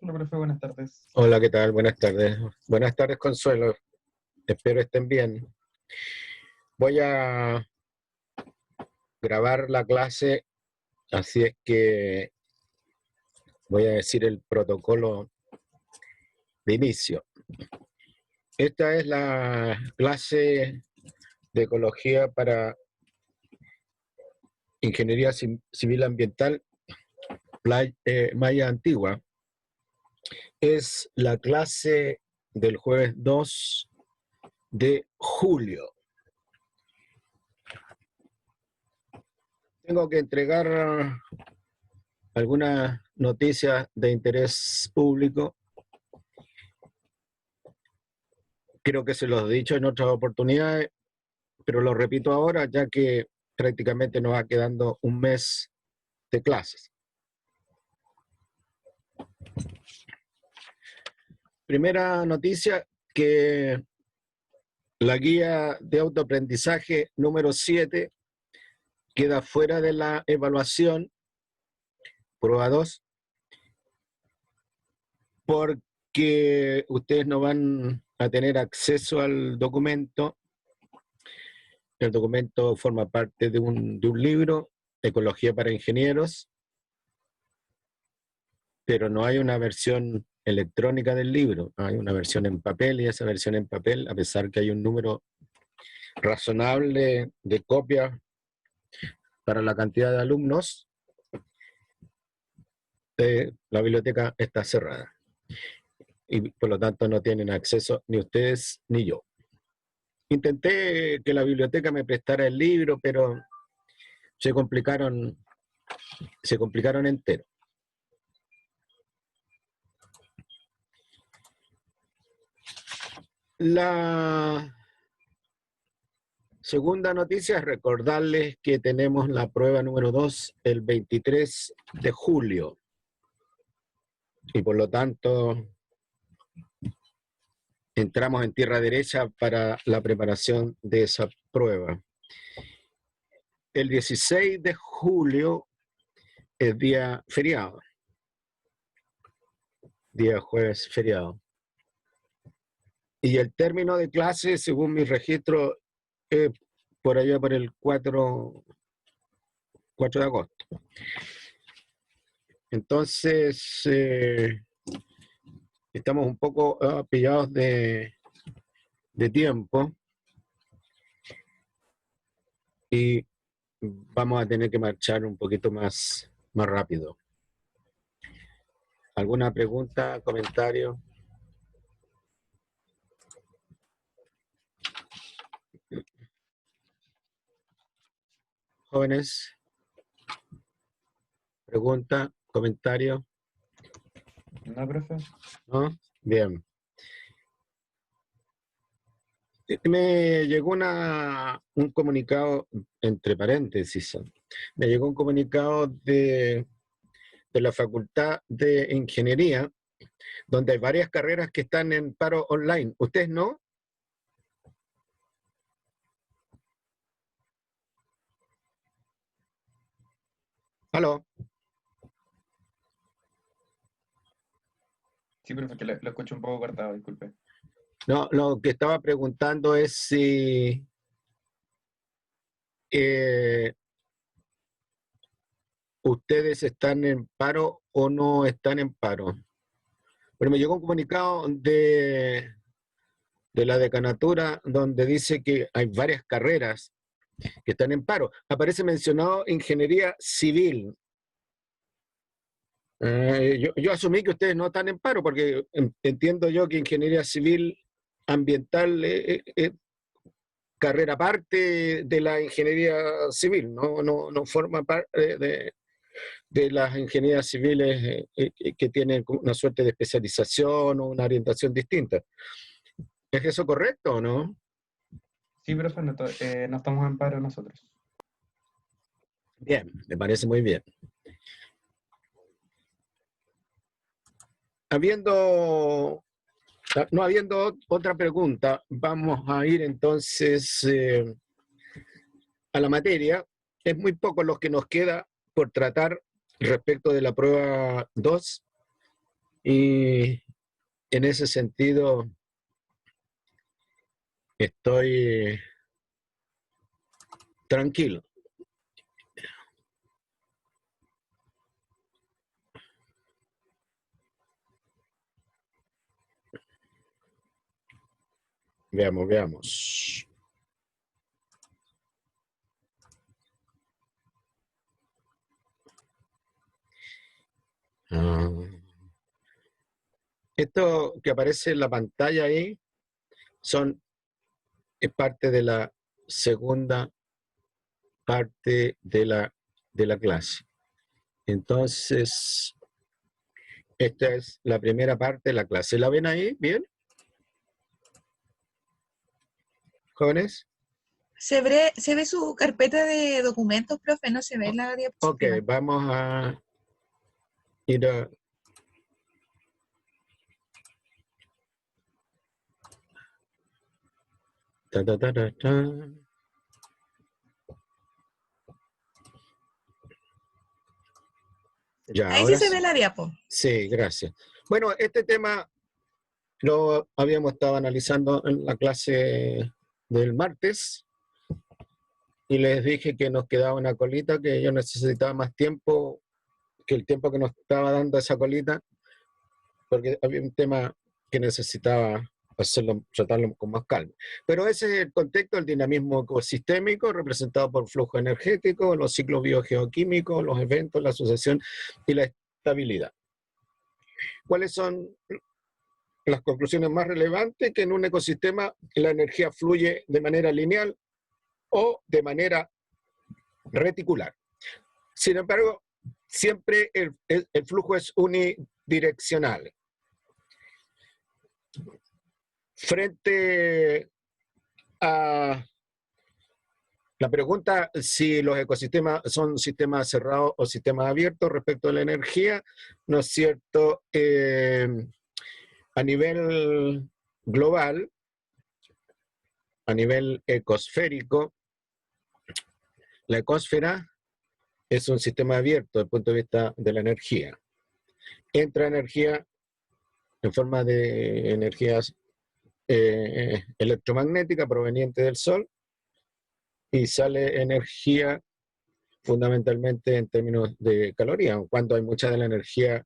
Hola, profe, buenas tardes. Hola, ¿qué tal? Buenas tardes. Buenas tardes, Consuelo. Espero estén bien. Voy a grabar la clase, así es que voy a decir el protocolo de inicio. Esta es la clase de ecología para ingeniería civil ambiental Maya Antigua. Es la clase del jueves 2 de julio. Tengo que entregar algunas noticias de interés público. Creo que se los he dicho en otras oportunidades, pero lo repito ahora ya que prácticamente nos va quedando un mes de clases. Primera noticia, que la guía de autoaprendizaje número 7 queda fuera de la evaluación, prueba 2, porque ustedes no van a tener acceso al documento. El documento forma parte de un libro, Ecología para Ingenieros, pero no hay una versión electrónica del libro, hay una versión en papel, y esa versión en papel, a pesar que hay un número razonable de copias para la cantidad de alumnos, la biblioteca está cerrada y por lo tanto no tienen acceso ni ustedes ni yo. Intenté que la biblioteca me prestara el libro, pero se complicaron entero. La segunda noticia es recordarles que tenemos la prueba número 2 el 23 de julio y por lo tanto entramos en tierra derecha para la preparación de esa prueba. El 16 de julio es día feriado, día jueves feriado. Y el término de clase, según mi registro, es por allá por el 4 de agosto. Entonces, estamos un poco pillados de tiempo y vamos a tener que marchar un poquito más rápido. ¿Alguna pregunta, comentario? Jóvenes, pregunta, comentario. No, profe. ¿No? Bien. Me llegó un comunicado, entre paréntesis, me llegó un comunicado de la Facultad de Ingeniería, donde hay varias carreras que están en paro online. ¿Ustedes no? ¿Aló? Sí, profe, que lo escucho un poco cortado, disculpe. No, lo que estaba preguntando es si ustedes están en paro o no están en paro. Pero me llegó un comunicado de la decanatura donde dice que hay varias carreras que están en paro. Aparece mencionado ingeniería civil. Yo asumí que ustedes no están en paro porque entiendo yo que ingeniería civil ambiental es carrera aparte de la ingeniería civil, no forma parte de las ingenierías civiles que tienen una suerte de especialización o una orientación distinta. ¿Es eso correcto o no? Sí, profe, no estamos en paro nosotros. Bien, me parece muy bien. No habiendo otra pregunta, vamos a ir entonces a la materia. Es muy poco lo que nos queda por tratar respecto de la prueba 2 y en ese sentido estoy tranquilo. Veamos, veamos. Ah, esto que aparece en la pantalla ahí es parte de la segunda parte de la clase. Entonces, esta es la primera parte de la clase. ¿La ven ahí? ¿Bien? ¿Jóvenes? Se ve su carpeta de documentos, profe, no se ve la Ok, diapositiva. vamos a ir a... Ta, ta, ta, ta, ta. Ya, Ahí sí ahora se sí. ve la diapo. Sí, gracias. Bueno, este tema lo habíamos estado analizando en la clase del martes y les dije que nos quedaba una colita, que yo necesitaba más tiempo que el tiempo que nos estaba dando esa colita, porque había un tema que necesitaba hacerlo, tratarlo con más calma. Pero ese es el contexto del dinamismo ecosistémico representado por flujo energético, los ciclos biogeoquímicos, los eventos, la asociación y la estabilidad. ¿Cuáles son las conclusiones más relevantes? Que en un ecosistema la energía fluye de manera lineal o de manera reticular. Sin embargo, siempre el flujo es unidireccional. Frente a la pregunta si los ecosistemas son sistemas cerrados o sistemas abiertos respecto a la energía, ¿no es cierto? A nivel global, a nivel ecosférico, la ecosfera es un sistema abierto desde el punto de vista de la energía. Entra energía en forma de energías electromagnética proveniente del Sol y sale energía fundamentalmente en términos de calorías. Cuando hay mucha de la energía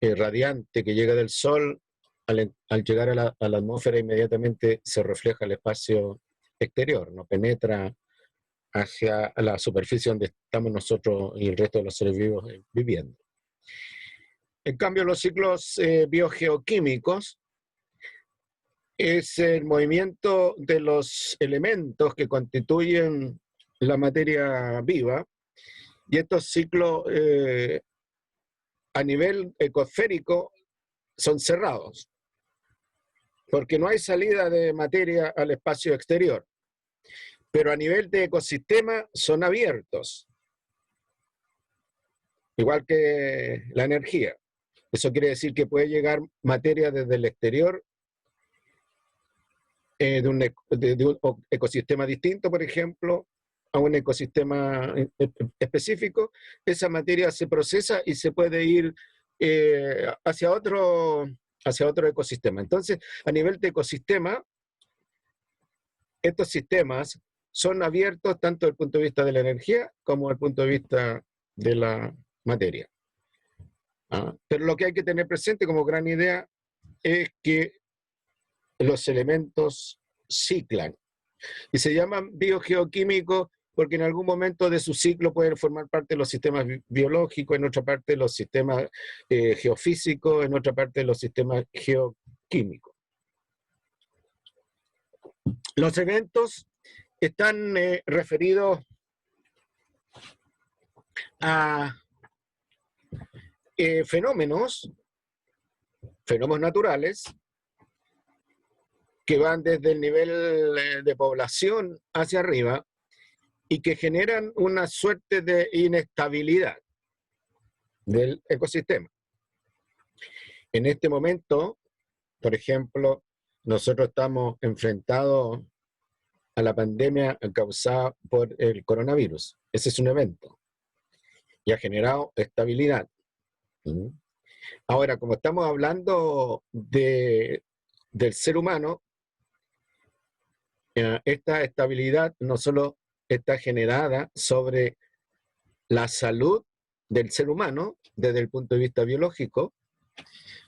radiante que llega del Sol, al llegar a la atmósfera inmediatamente se refleja el espacio exterior, no penetra hacia la superficie donde estamos nosotros y el resto de los seres vivos viviendo. En cambio, los ciclos biogeoquímicos es el movimiento de los elementos que constituyen la materia viva, y estos ciclos a nivel ecosférico son cerrados, porque no hay salida de materia al espacio exterior, pero a nivel de ecosistema son abiertos, igual que la energía. Eso quiere decir que puede llegar materia desde el exterior de un ecosistema distinto, por ecemplo, a un ecosistema específico. Esa materia se procesa y se puede ir hacia otro ecosistema. Entonces, a nivel de ecosistema, estos sistemas son abiertos tanto desde el punto de vista de la energía como desde el punto de vista de la materia. Pero lo que hay que tener presente como gran idea es que los elementos ciclan y se llaman biogeoquímicos porque en algún momento de su ciclo pueden formar parte de los sistemas biológicos, en otra parte de los sistemas geofísicos, en otra parte de los sistemas geoquímicos. Los eventos están referidos a fenómenos naturales que van desde el nivel de población hacia arriba y que generan una suerte de inestabilidad del ecosistema. En este momento, por ejemplo, nosotros estamos enfrentados a la pandemia causada por el coronavirus. Ese es un evento y ha generado estabilidad. Ahora, como estamos hablando del ser humano, esta estabilidad no solo está generada sobre la salud del ser humano desde el punto de vista biológico,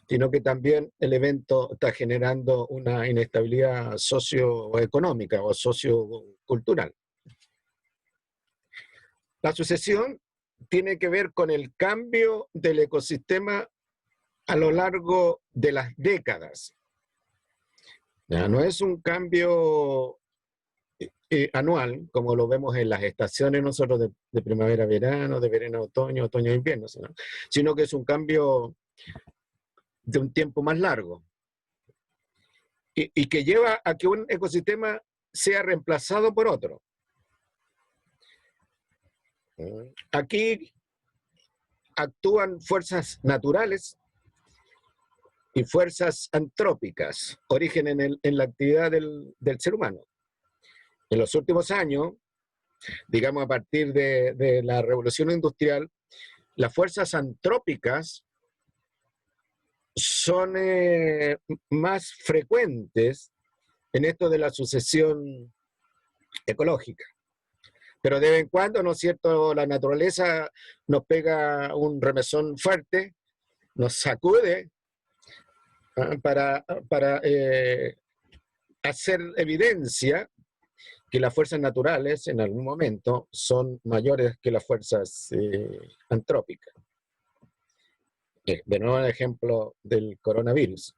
sino que también el evento está generando una inestabilidad socioeconómica o sociocultural. La sucesión tiene que ver con el cambio del ecosistema a lo largo de las décadas. Ya, no es un cambio anual, como lo vemos en las estaciones nosotros de primavera a verano, de verano a otoño, otoño a invierno, sino que es un cambio de un tiempo más largo y que lleva a que un ecosistema sea reemplazado por otro. Aquí actúan fuerzas naturales y fuerzas antrópicas, origen en la actividad del ser humano. En los últimos años, digamos a partir de la revolución industrial, las fuerzas antrópicas son más frecuentes en esto de la sucesión ecológica. Pero de vez en cuando, ¿no es cierto?, la naturaleza nos pega un remesón fuerte, nos sacude para hacer evidencia que las fuerzas naturales en algún momento son mayores que las fuerzas antrópicas. De nuevo el ejemplo del coronavirus.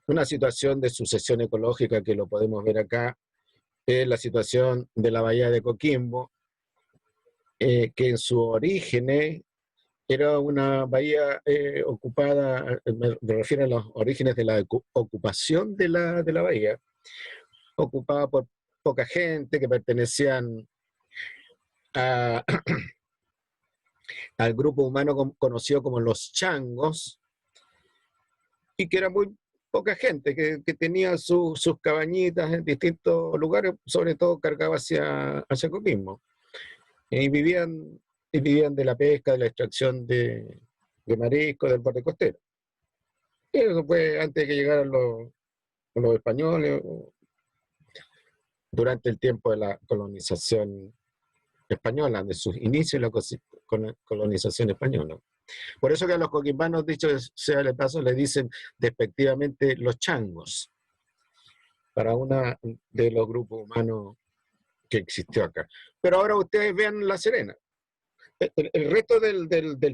Una situación de sucesión ecológica que lo podemos ver acá es la situación de la bahía de Coquimbo, que en su origen era una bahía ocupada, me refiero a los orígenes de la ocupación de la bahía, ocupada por poca gente que pertenecían al grupo humano conocido como los changos, y que era muy poca gente, que tenía sus cabañitas en distintos lugares, sobre todo cargaba hacia Coquimbo. Y vivían de la pesca, de la extracción de marisco, del borde costero. Y eso fue antes de que llegaran los españoles, durante el tiempo de la colonización española, de sus inicios de la colonización española. Por eso que a los coquimbanos, dicho sea de paso, le dicen despectivamente los changos, para uno de los grupos humanos que existió acá. Pero ahora ustedes vean La Serena. El resto del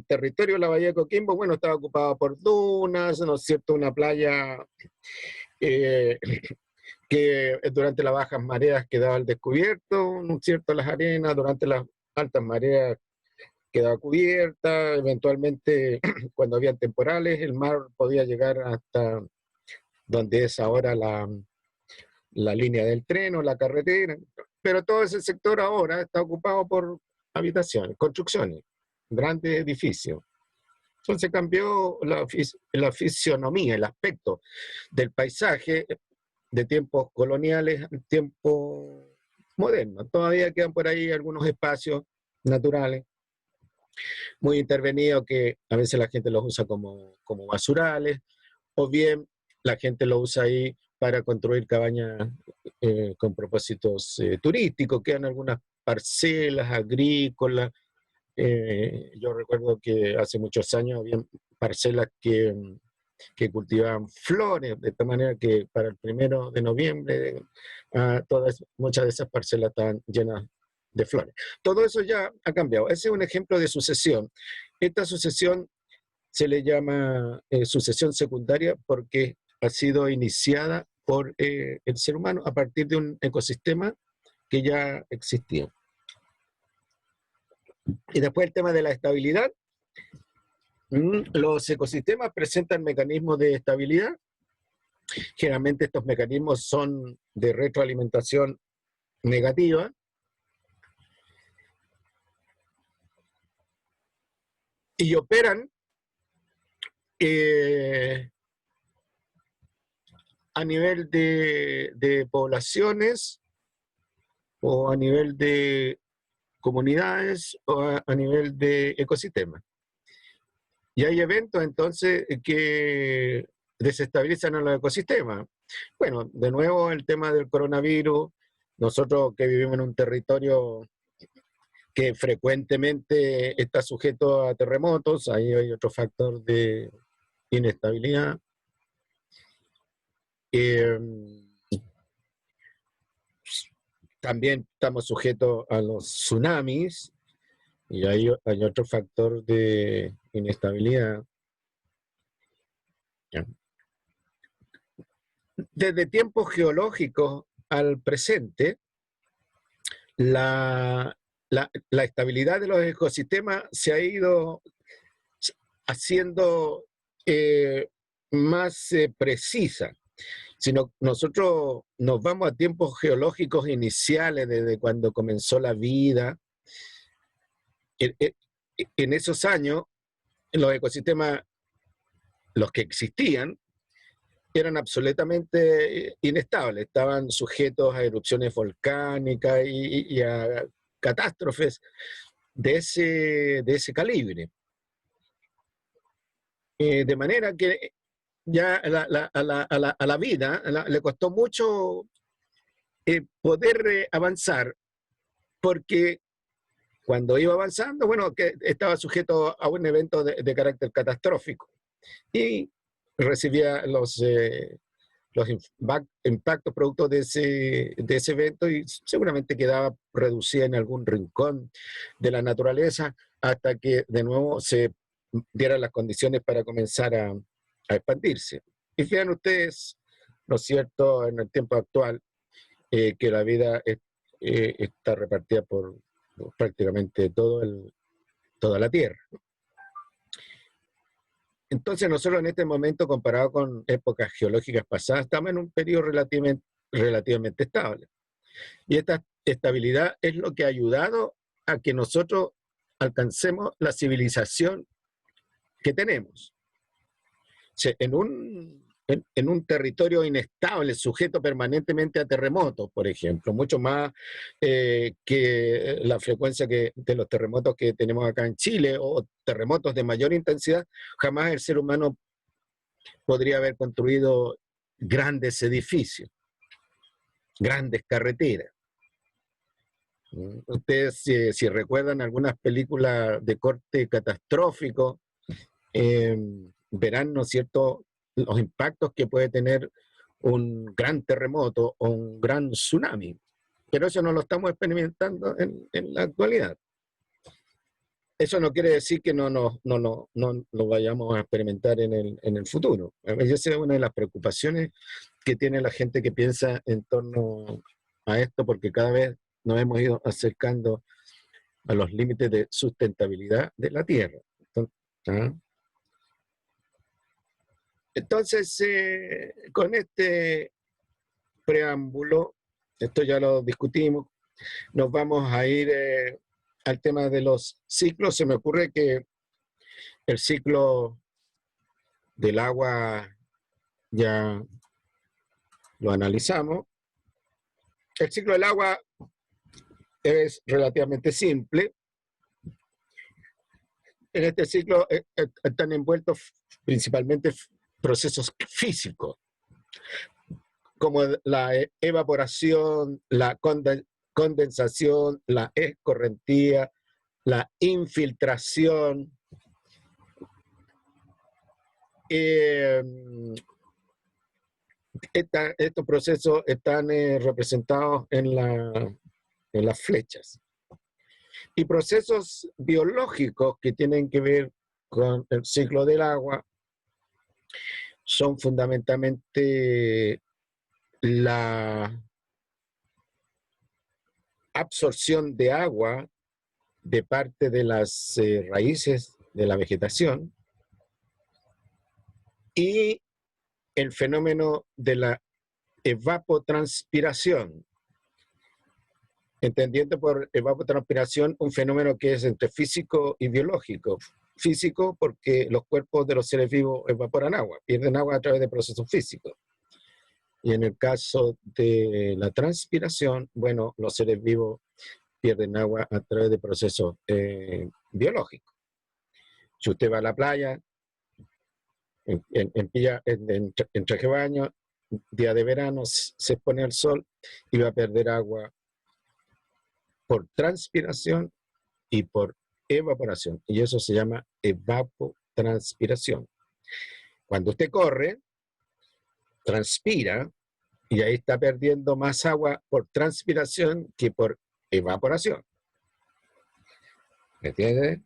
territorio de la bahía de Coquimbo, bueno, estaba ocupado por dunas, ¿no es cierto?, una playa que durante las bajas mareas quedaba al descubierto, ¿no es cierto?, las arenas, durante las altas mareas quedaba cubierta, eventualmente cuando había temporales el mar podía llegar hasta donde es ahora la línea del tren o la carretera, pero todo ese sector ahora está ocupado por habitaciones, construcciones, grandes edificios. Entonces cambió la fisionomía, el aspecto del paisaje de tiempos coloniales a tiempos modernos. Todavía quedan por ahí algunos espacios naturales muy intervenidos que a veces la gente los usa como basurales, o bien la gente lo usa ahí para construir cabañas con propósitos turísticos. Quedan algunas parcelas agrícolas. Yo recuerdo que hace muchos años había parcelas que cultivaban flores, de tal manera que para el 1 de noviembre muchas de esas parcelas estaban llenas de flores. Todo eso ya ha cambiado. Ese es un ejemplo de sucesión. Esta sucesión se le llama sucesión secundaria porque ha sido iniciada por el ser humano a partir de un ecosistema que ya existía. Y después el tema de la estabilidad. Los ecosistemas presentan mecanismos de estabilidad. Generalmente estos mecanismos son de retroalimentación negativa. Y operan a nivel de poblaciones o a nivel de comunidades o a nivel de ecosistemas. Y hay eventos entonces que desestabilizan el ecosistema. Bueno, de nuevo el tema del coronavirus, nosotros que vivimos en un territorio que frecuentemente está sujeto a terremotos, ahí hay otro factor de inestabilidad. También estamos sujetos a los tsunamis, y hay otro factor de inestabilidad. Desde tiempos geológicos al presente, la estabilidad de los ecosistemas se ha ido haciendo más precisa. Si nosotros nos vamos a tiempos geológicos iniciales, desde cuando comenzó la vida, en esos años, los ecosistemas, los que existían, eran absolutamente inestables, estaban sujetos a erupciones volcánicas y a catástrofes de ese calibre. De manera que ya a la vida le costó mucho poder avanzar, porque cuando iba avanzando, bueno, que estaba sujeto a un evento de carácter catastrófico y recibía los impactos producto de ese evento, y seguramente quedaba reducida en algún rincón de la naturaleza hasta que de nuevo se dieran las condiciones para comenzar a expandirse. Y vean ustedes, ¿no es cierto?, en el tiempo actual, que la vida está repartida por prácticamente toda la Tierra. Entonces nosotros en este momento, comparado con épocas geológicas pasadas, estamos en un periodo relativamente estable. Y esta estabilidad es lo que ha ayudado a que nosotros alcancemos la civilización que tenemos. O sea, en un territorio inestable, sujeto permanentemente a terremotos, por ejemplo, mucho más que la frecuencia de los terremotos que tenemos acá en Chile, o terremotos de mayor intensidad, jamás el ser humano podría haber construido grandes edificios, grandes carreteras. Ustedes, si recuerdan algunas películas de corte catastrófico, verán, ¿no es cierto?, los impactos que puede tener un gran terremoto o un gran tsunami. Pero eso no lo estamos experimentando en la actualidad. Eso no quiere decir que no lo vayamos a experimentar en el futuro. Esa es una de las preocupaciones que tiene la gente que piensa en torno a esto, porque cada vez nos hemos ido acercando a los límites de sustentabilidad de la Tierra. Entonces, con este preámbulo, esto ya lo discutimos, nos vamos a ir al tema de los ciclos. Se me ocurre que el ciclo del agua ya lo analizamos. El ciclo del agua es relativamente simple. En este ciclo están envueltos principalmente procesos físicos, como la evaporación, la condensación, la escorrentía, la infiltración. Estos procesos están representados en las flechas. Y procesos biológicos que tienen que ver con el ciclo del agua son fundamentalmente la absorción de agua de parte de las raíces de la vegetación y el fenómeno de la evapotranspiración, entendiendo por evapotranspiración un fenómeno que es entre físico y biológico. Físico porque los cuerpos de los seres vivos evaporan agua, pierden agua a través de procesos físicos. Y en el caso de la transpiración, bueno, los seres vivos pierden agua a través de procesos biológicos. Si usted va a la playa, en traje de baño, día de verano, se expone al sol y va a perder agua por transpiración y por evaporación. Y eso se llama evapotranspiración. Cuando usted corre, transpira y ahí está perdiendo más agua por transpiración que por evaporación. ¿Me entiende?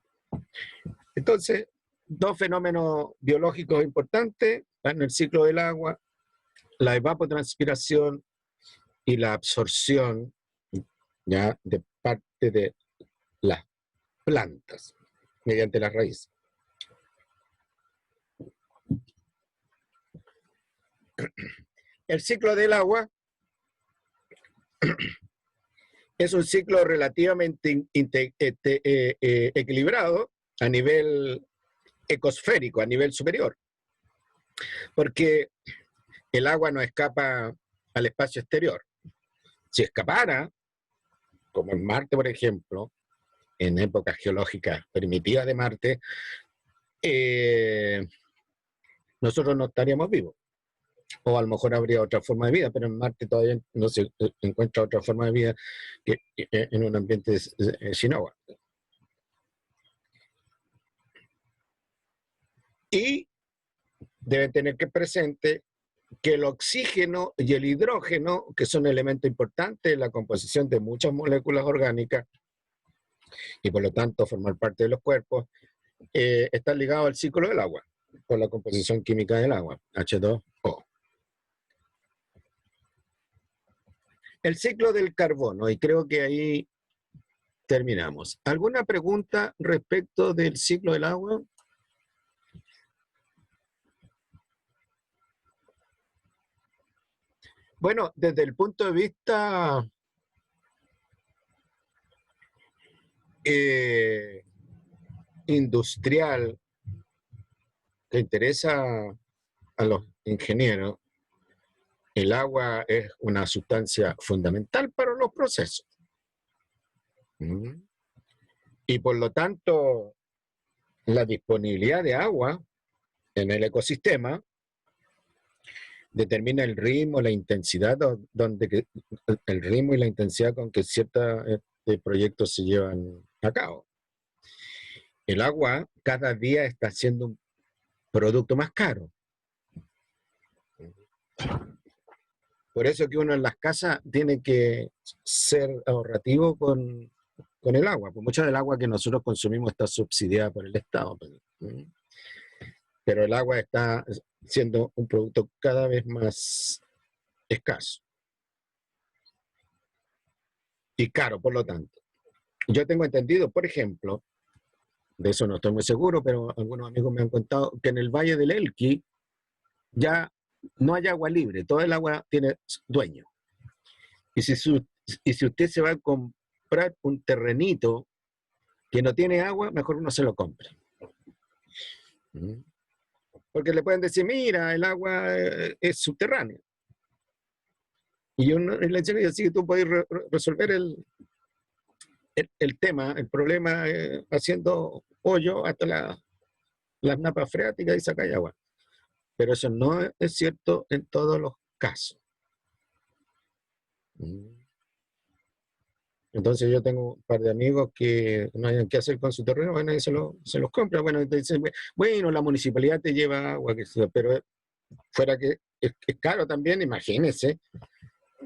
Entonces, dos fenómenos biológicos importantes en el ciclo del agua: la evapotranspiración y la absorción, ya, de parte de las plantas mediante las raíces. El ciclo del agua es un ciclo relativamente equilibrado a nivel ecosférico, a nivel superior, porque el agua no escapa al espacio exterior. Si escapara, como en Marte, por ejemplo, en épocas geológicas primitivas de Marte, nosotros no estaríamos vivos. O a lo mejor habría otra forma de vida, pero en Marte todavía no se encuentra otra forma de vida que en un ambiente sin agua. Y deben tener que presente que el oxígeno y el hidrógeno, que son elementos importantes en la composición de muchas moléculas orgánicas, y por lo tanto formar parte de los cuerpos, están ligados al ciclo del agua, por la composición química del agua, H2O. El ciclo del carbono, y creo que ahí terminamos. ¿Alguna pregunta respecto del ciclo del agua? Bueno, desde el punto de vista industrial, que interesa a los ingenieros, el agua es una sustancia fundamental para los procesos. Y por lo tanto, la disponibilidad de agua en el ecosistema determina el ritmo, la intensidad, el ritmo y la intensidad con que ciertos proyectos se llevan a cabo. El agua cada día está siendo un producto más caro. Por eso que uno en las casas tiene que ser ahorrativo con el agua, pues mucha del agua que nosotros consumimos está subsidiada por el Estado. Pero el agua está siendo un producto cada vez más escaso y caro, por lo tanto. Yo tengo entendido, por ejemplo, de eso no estoy muy seguro, pero algunos amigos me han contado que en el Valle del Elqui ya no hay agua libre, todo el agua tiene dueño. Y si usted se va a comprar un terrenito que no tiene agua, mejor uno se lo compre. Porque le pueden decir, mira, el agua es subterránea. Y uno le dice, así que tú puedes resolver el tema, el problema, haciendo hoyo hasta las napas freáticas y sacar agua. Pero eso no es cierto en todos los casos. Entonces yo tengo un par de amigos que no hayan qué hacer con su terreno, bueno, y se los compra. Bueno, dicen, bueno, la municipalidad te lleva agua, pero fuera que es caro también, imagínense,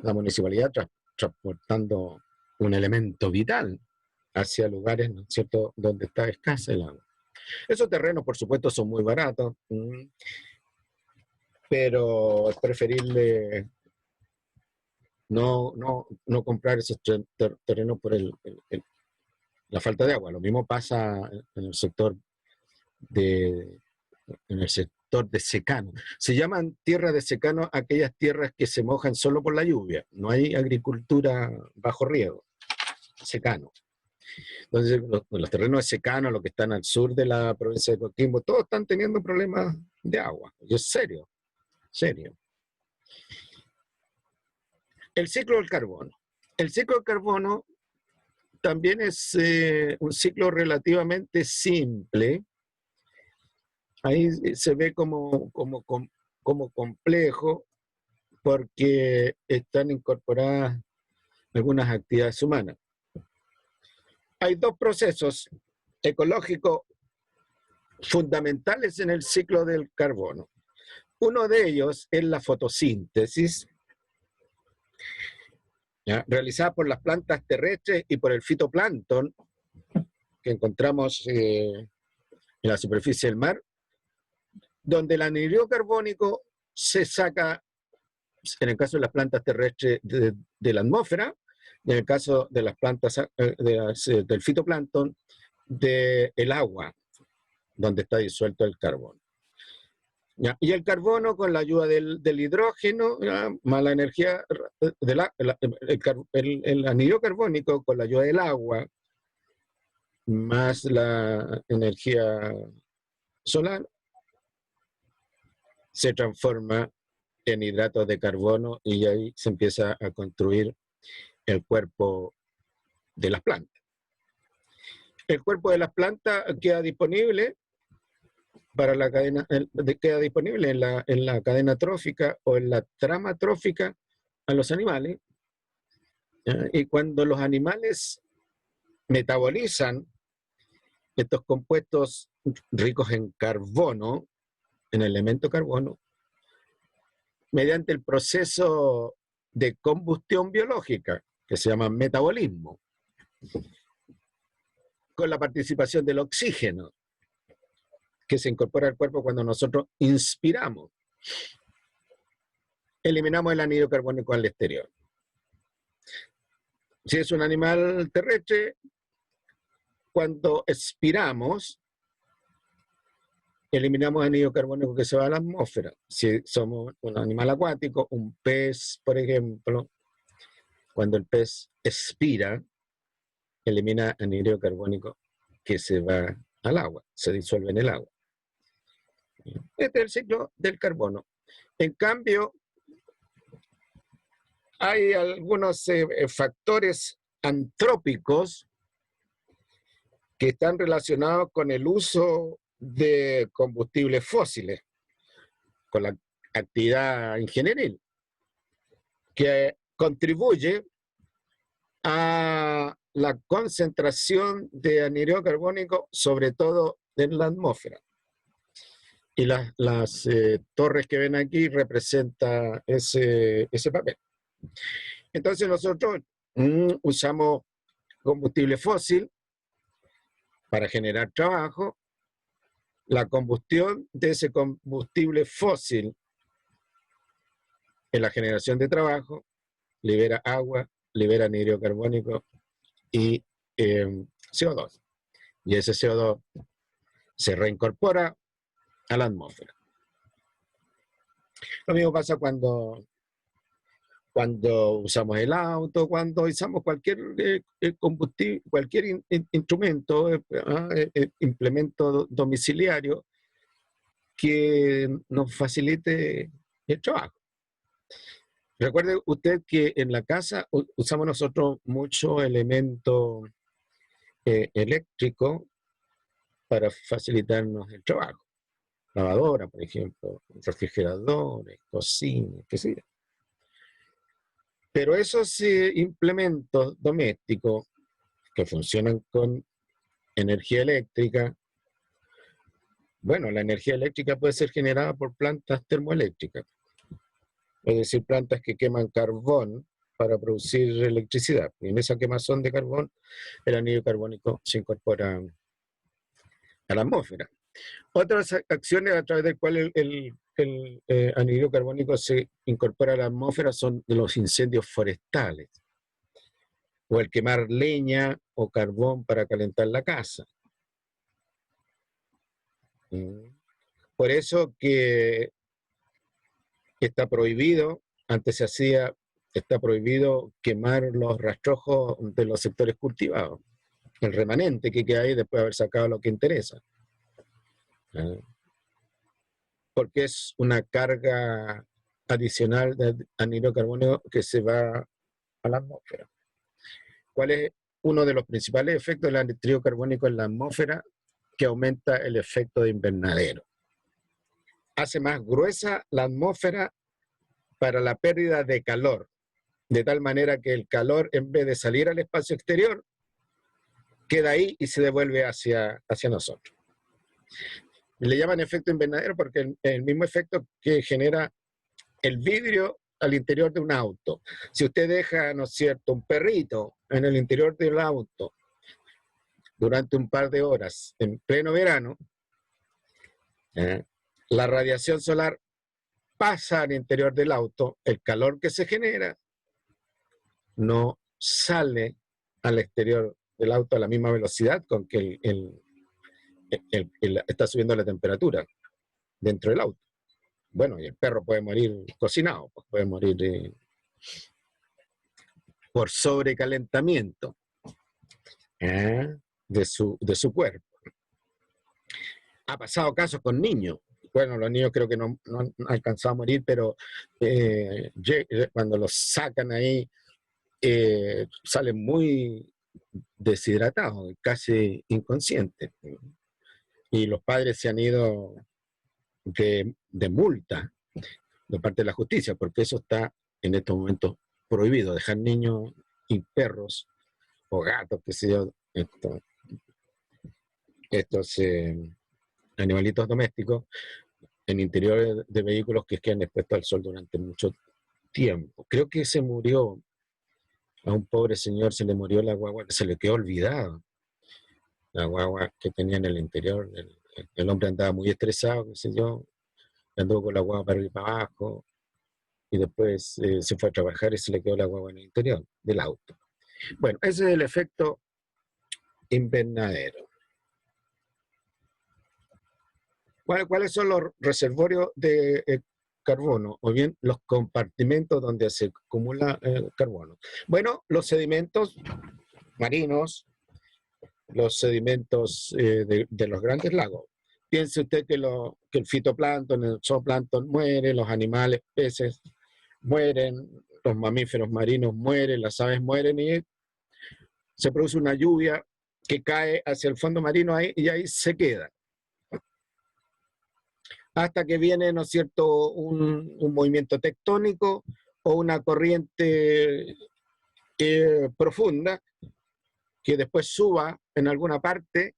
la municipalidad transportando un elemento vital hacia lugares, ¿no es cierto?, donde está escasa el agua. Esos terrenos, por supuesto, son muy baratos, pero es preferible no comprar esos terrenos por la falta de agua. Lo mismo pasa en el sector de secano. Se llaman tierras de secano aquellas tierras que se mojan solo por la lluvia. No hay agricultura bajo riego, secano. Entonces, los terrenos de secano, los que están al sur de la provincia de Coquimbo, todos están teniendo problemas de agua. Y es serio, serio. El ciclo del carbono. El ciclo del carbono también es un ciclo relativamente simple, ahí se ve como complejo porque están incorporadas algunas actividades humanas. Hay dos procesos ecológicos fundamentales en el ciclo del carbono. Uno de ellos es la fotosíntesis, ¿ya?, realizada por las plantas terrestres y por el fitoplancton que encontramos en la superficie del mar, donde el anhídrido carbónico se saca, en el caso de las plantas terrestres, de la atmósfera, y en el caso de las plantas del fitoplancton, del agua, donde está disuelto el carbono. ¿Ya? Y el carbono, con la ayuda del hidrógeno, ¿ya?, más la energía, el anhídrido carbónico, con la ayuda del agua, más la energía solar, se transforma en hidratos de carbono y ahí se empieza a construir el cuerpo de las plantas. El cuerpo de las plantas queda disponible para la cadena, queda disponible en la cadena trófica o en la trama trófica a los animales. Y cuando los animales metabolizan estos compuestos ricos en carbono, en el elemento carbono, mediante el proceso de combustión biológica, que se llama metabolismo, con la participación del oxígeno, que se incorpora al cuerpo cuando nosotros inspiramos, eliminamos el anhídrido carbónico al exterior. Si es un animal terrestre, cuando expiramos, eliminamos el anhídrido carbónico que se va a la atmósfera. Si somos un animal acuático, un pez, por ejemplo, cuando el pez expira, elimina anhídrido carbónico que se va al agua, se disuelve en el agua. Este es el ciclo del carbono. En cambio, hay algunos factores antrópicos que están relacionados con el uso de combustibles fósiles, con la actividad ingenieril, que contribuye a la concentración de anhídrido carbónico, sobre todo en la atmósfera. Y las torres que ven aquí representan ese papel. Entonces nosotros usamos combustible fósil para generar trabajo. La combustión de ese combustible fósil en la generación de trabajo libera agua, libera anhídrido carbónico y CO2. Y ese CO2 se reincorpora a la atmósfera. Lo mismo pasa cuando usamos el auto, cuando usamos cualquier combustible, cualquier instrumento, implemento domiciliario que nos facilite el trabajo. Recuerde usted que en la casa usamos nosotros mucho elemento eléctrico para facilitarnos el trabajo. Lavadora, por ejemplo, refrigeradores, cocinas, qué sé yo. Pero esos implementos domésticos que funcionan con energía eléctrica, bueno, la energía eléctrica puede ser generada por plantas termoeléctricas, es decir, plantas que queman carbón para producir electricidad. Y en esa quemazón de carbón, el anhídrido carbónico se incorpora a la atmósfera. Otras acciones a través del cual el anhídrido carbónico se incorpora a la atmósfera son los incendios forestales, o el quemar leña o carbón para calentar la casa. Por eso que está prohibido, antes se hacía, está prohibido quemar los rastrojos de los sectores cultivados, el remanente que queda ahí después de haber sacado lo que interesa. Porque es una carga adicional de anhídrido carbónico que se va a la atmósfera. ¿Cuál es uno de los principales efectos del anhídrido carbónico en la atmósfera? Que aumenta el efecto de invernadero. hace más gruesa la atmósfera para la pérdida de calor, de tal manera que el calor, en vez de salir al espacio exterior, queda ahí y se devuelve hacia nosotros. Le llaman efecto invernadero porque es el mismo efecto que genera el vidrio al interior de un auto. Si usted deja, ¿no es cierto?, un perrito en el interior del auto durante un par de horas en pleno verano, la radiación solar pasa al interior del auto, el calor que se genera no sale al exterior del auto a la misma velocidad con que está subiendo la temperatura dentro del auto. Bueno, y el perro puede morir cocinado, pues puede morir por sobrecalentamiento de su cuerpo. Ha pasado casos con niños. Bueno, los niños creo que no han alcanzado a morir, pero cuando los sacan ahí, salen muy deshidratados, casi inconscientes. Y los padres se han ido de multa de parte de la justicia, porque eso está en estos momentos prohibido, dejar niños y perros o gatos, qué sé yo, estos animalitos domésticos en interiores de vehículos que quedan expuestos al sol durante mucho tiempo. Creo que se murió, a un pobre señor se le murió la guagua, se le quedó olvidada la guagua que tenía en el interior. El hombre andaba muy estresado, qué sé yo, anduvo con la guagua para arriba y para abajo, y después se fue a trabajar y se le quedó la guagua en el interior del auto. Bueno, ese es el efecto invernadero. ¿Cuáles son los reservorios de carbono? O bien los compartimentos donde se acumula carbono. Bueno, los sedimentos marinos, los sedimentos de los grandes lagos. Piense usted que el fitoplancton, el zooplancton muere, los animales, peces mueren, los mamíferos marinos mueren, las aves mueren y se produce una lluvia que cae hacia el fondo marino ahí, y ahí se queda. Hasta que viene, ¿no es cierto?, un movimiento tectónico o una corriente profunda que después suba en alguna parte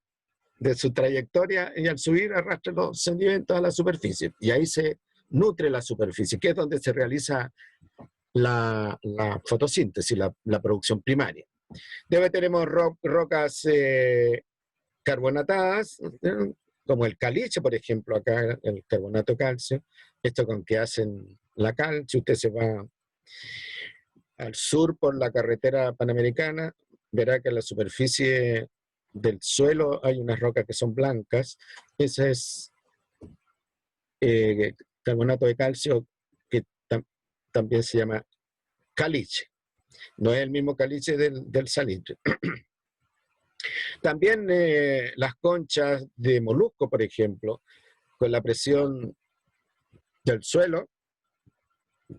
de su trayectoria y al subir arrastra los sedimentos a la superficie. Y ahí se nutre la superficie, que es donde se realiza la fotosíntesis, la producción primaria. Después tenemos rocas carbonatadas, como el caliche, por ejemplo, acá el carbonato de calcio. Esto con que hacen la cal. Si usted se va al sur por la carretera panamericana, verá que en la superficie del suelo hay unas rocas que son blancas. Ese es carbonato de calcio, que también se llama caliche. No es el mismo caliche del salitre. También las conchas de molusco, por ejemplo, con la presión del suelo,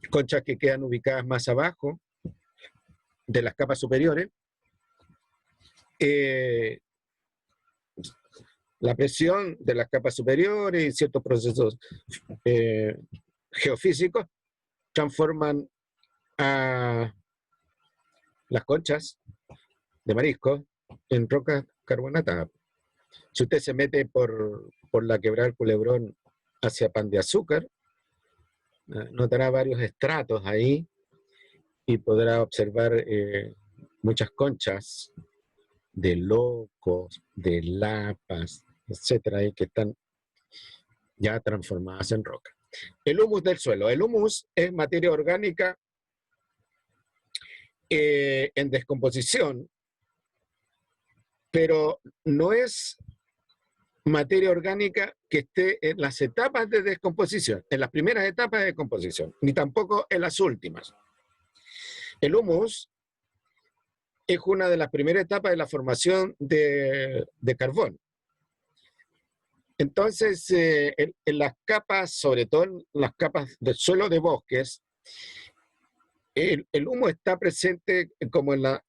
conchas que quedan ubicadas más abajo de las capas superiores, la presión de las capas superiores y ciertos procesos geofísicos transforman a las conchas de marisco en rocas carbonatadas. Si usted se mete por la quebrada del Culebrón hacia Pan de Azúcar, notará varios estratos ahí y podrá observar muchas conchas de locos, de lapas, etcétera, que están ya transformadas en roca. El humus del suelo. El humus es materia orgánica en descomposición, pero no es materia orgánica que esté en las etapas de descomposición, en las primeras etapas de descomposición, ni tampoco en las últimas. El humus es una de las primeras etapas de la formación de carbón. Entonces, en las capas, sobre todo en las capas del suelo de bosques, el humo está presente como en la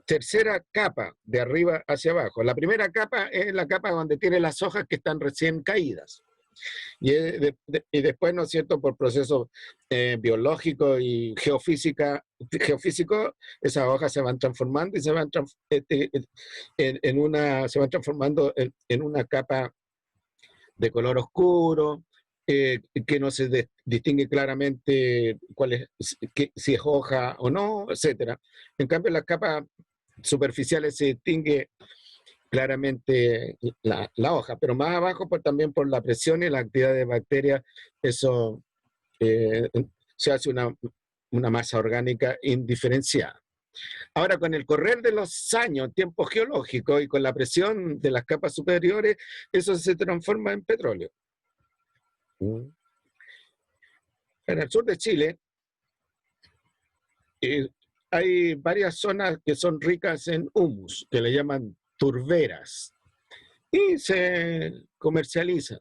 tercera capa, de arriba hacia abajo. La primera capa es la capa donde tiene las hojas que están recién caídas. Y después, ¿no es cierto?, por procesos biológicos y geofísicos, esas hojas se van transformando y se van transformando en una capa de color oscuro, que no se distingue claramente si es hoja o no, etcétera. En cambio, en las capas superficiales se distingue claramente la hoja, pero más abajo también por la presión y la actividad de bacterias, eso se hace una masa orgánica indiferenciada. Ahora, con el correr de los años, tiempo geológico y con la presión de las capas superiores, eso se transforma en petróleo. En el sur de Chile hay varias zonas que son ricas en humus, que le llaman turberas, y se comercializan,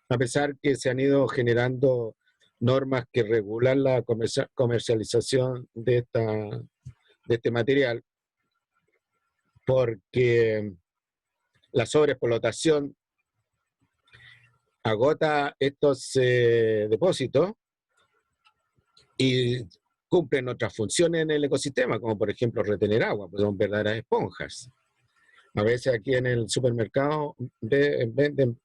a pesar que se han ido generando normas que regulan la comercialización de este material, porque la sobreexplotación agota estos depósitos y cumplen otras funciones en el ecosistema, como por ejemplo retener agua, pues son verdaderas esponjas. A veces aquí en el supermercado venden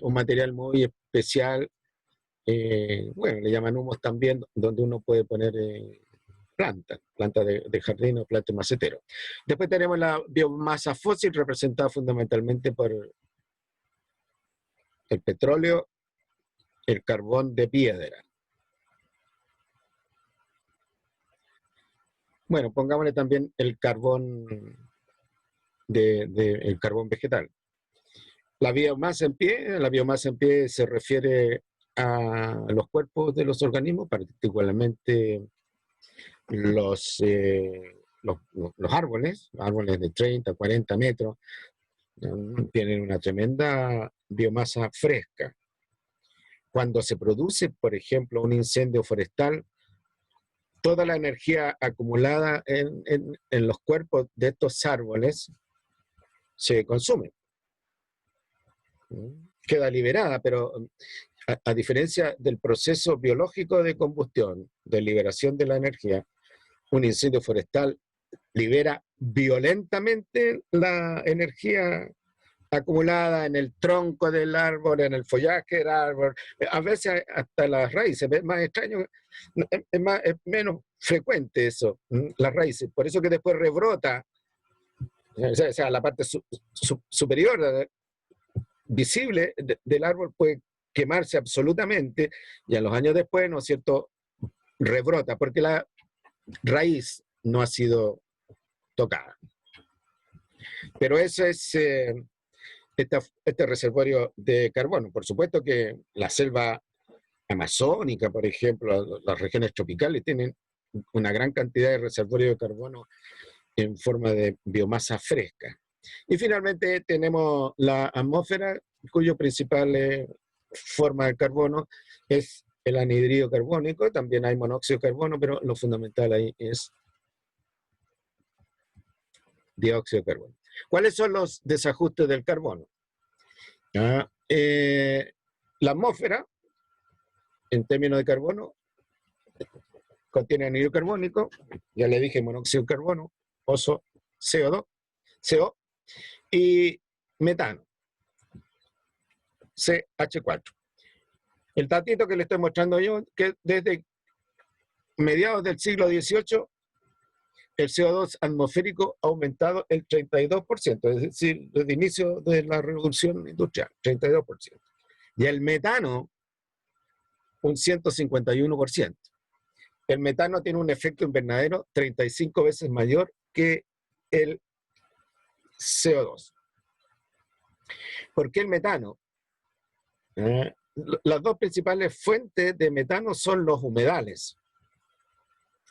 un material muy especial, bueno, le llaman humos también, donde uno puede poner plantas de jardín o plantas macetero. Después tenemos la biomasa fósil, representada fundamentalmente por el petróleo, el carbón de piedra. Bueno, pongámosle también el carbón el carbón vegetal. La biomasa en pie se refiere a los cuerpos de los organismos, particularmente los árboles de 30, 40 metros, tienen una tremenda biomasa fresca. Cuando se produce, por ejemplo, un incendio forestal, toda la energía acumulada en los cuerpos de estos árboles se consume. Queda liberada, pero a diferencia del proceso biológico de combustión, de liberación de la energía, un incendio forestal libera violentamente la energía acumulada en el tronco del árbol, en el follaje del árbol, a veces hasta las raíces. Es más extraño, es menos frecuente eso, las raíces. Por eso que después rebrota, o sea, la parte superior visible del árbol puede quemarse absolutamente y a los años después, ¿no es cierto?, rebrota, porque la raíz no ha sido tocada. Pero eso es este reservorio de carbono. Por supuesto que la selva amazónica, por ejemplo, las regiones tropicales tienen una gran cantidad de reservorio de carbono en forma de biomasa fresca. Y finalmente tenemos la atmósfera, cuyo principal forma de carbono es el anhidrido carbónico. También hay monóxido de carbono, pero lo fundamental ahí es dióxido de carbono. ¿Cuáles son los desajustes del carbono? La atmósfera, en términos de carbono, contiene anhídrido carbónico, ya le dije, monóxido de carbono, oso, CO2, CO, y metano, CH4. El datito que le estoy mostrando yo, que desde mediados del siglo XVIII, el CO2 atmosférico ha aumentado el 32%, es decir, desde el inicio de la revolución industrial, 32%. Y el metano, un 151%. El metano tiene un efecto invernadero 35 veces mayor que el CO2. ¿Por qué el metano? Las dos principales fuentes de metano son los humedales.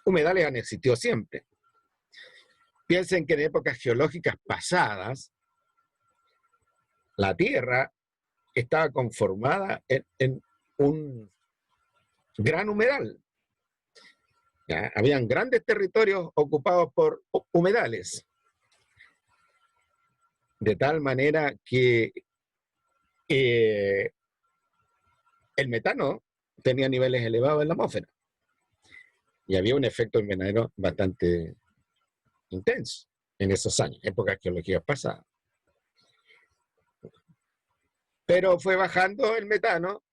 Humedales han existido siempre. Piensen que en épocas geológicas pasadas, la Tierra estaba conformada en un gran humedal. ¿Ya? Habían grandes territorios ocupados por humedales. De tal manera que el metano tenía niveles elevados en la atmósfera y había un efecto invernadero bastante intenso en esos años, épocas geológicas pasadas. Pero fue bajando el metano,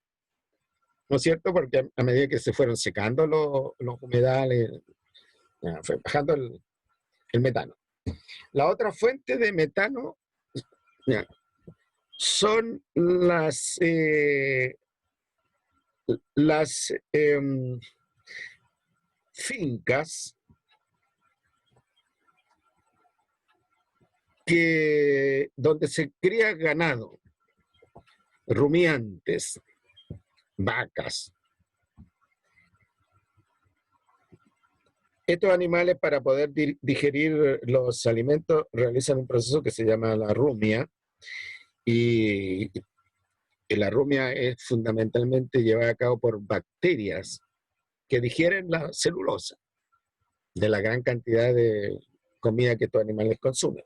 ¿no es cierto? Porque a medida que se fueron secando los humedales, fue bajando el metano. La otra fuente de metano son las fincas donde se cría ganado, rumiantes, vacas. Estos animales, para poder digerir los alimentos, realizan un proceso que se llama la rumia, y la rumia es fundamentalmente llevada a cabo por bacterias que digieren la celulosa de la gran cantidad de comida que estos animales consumen.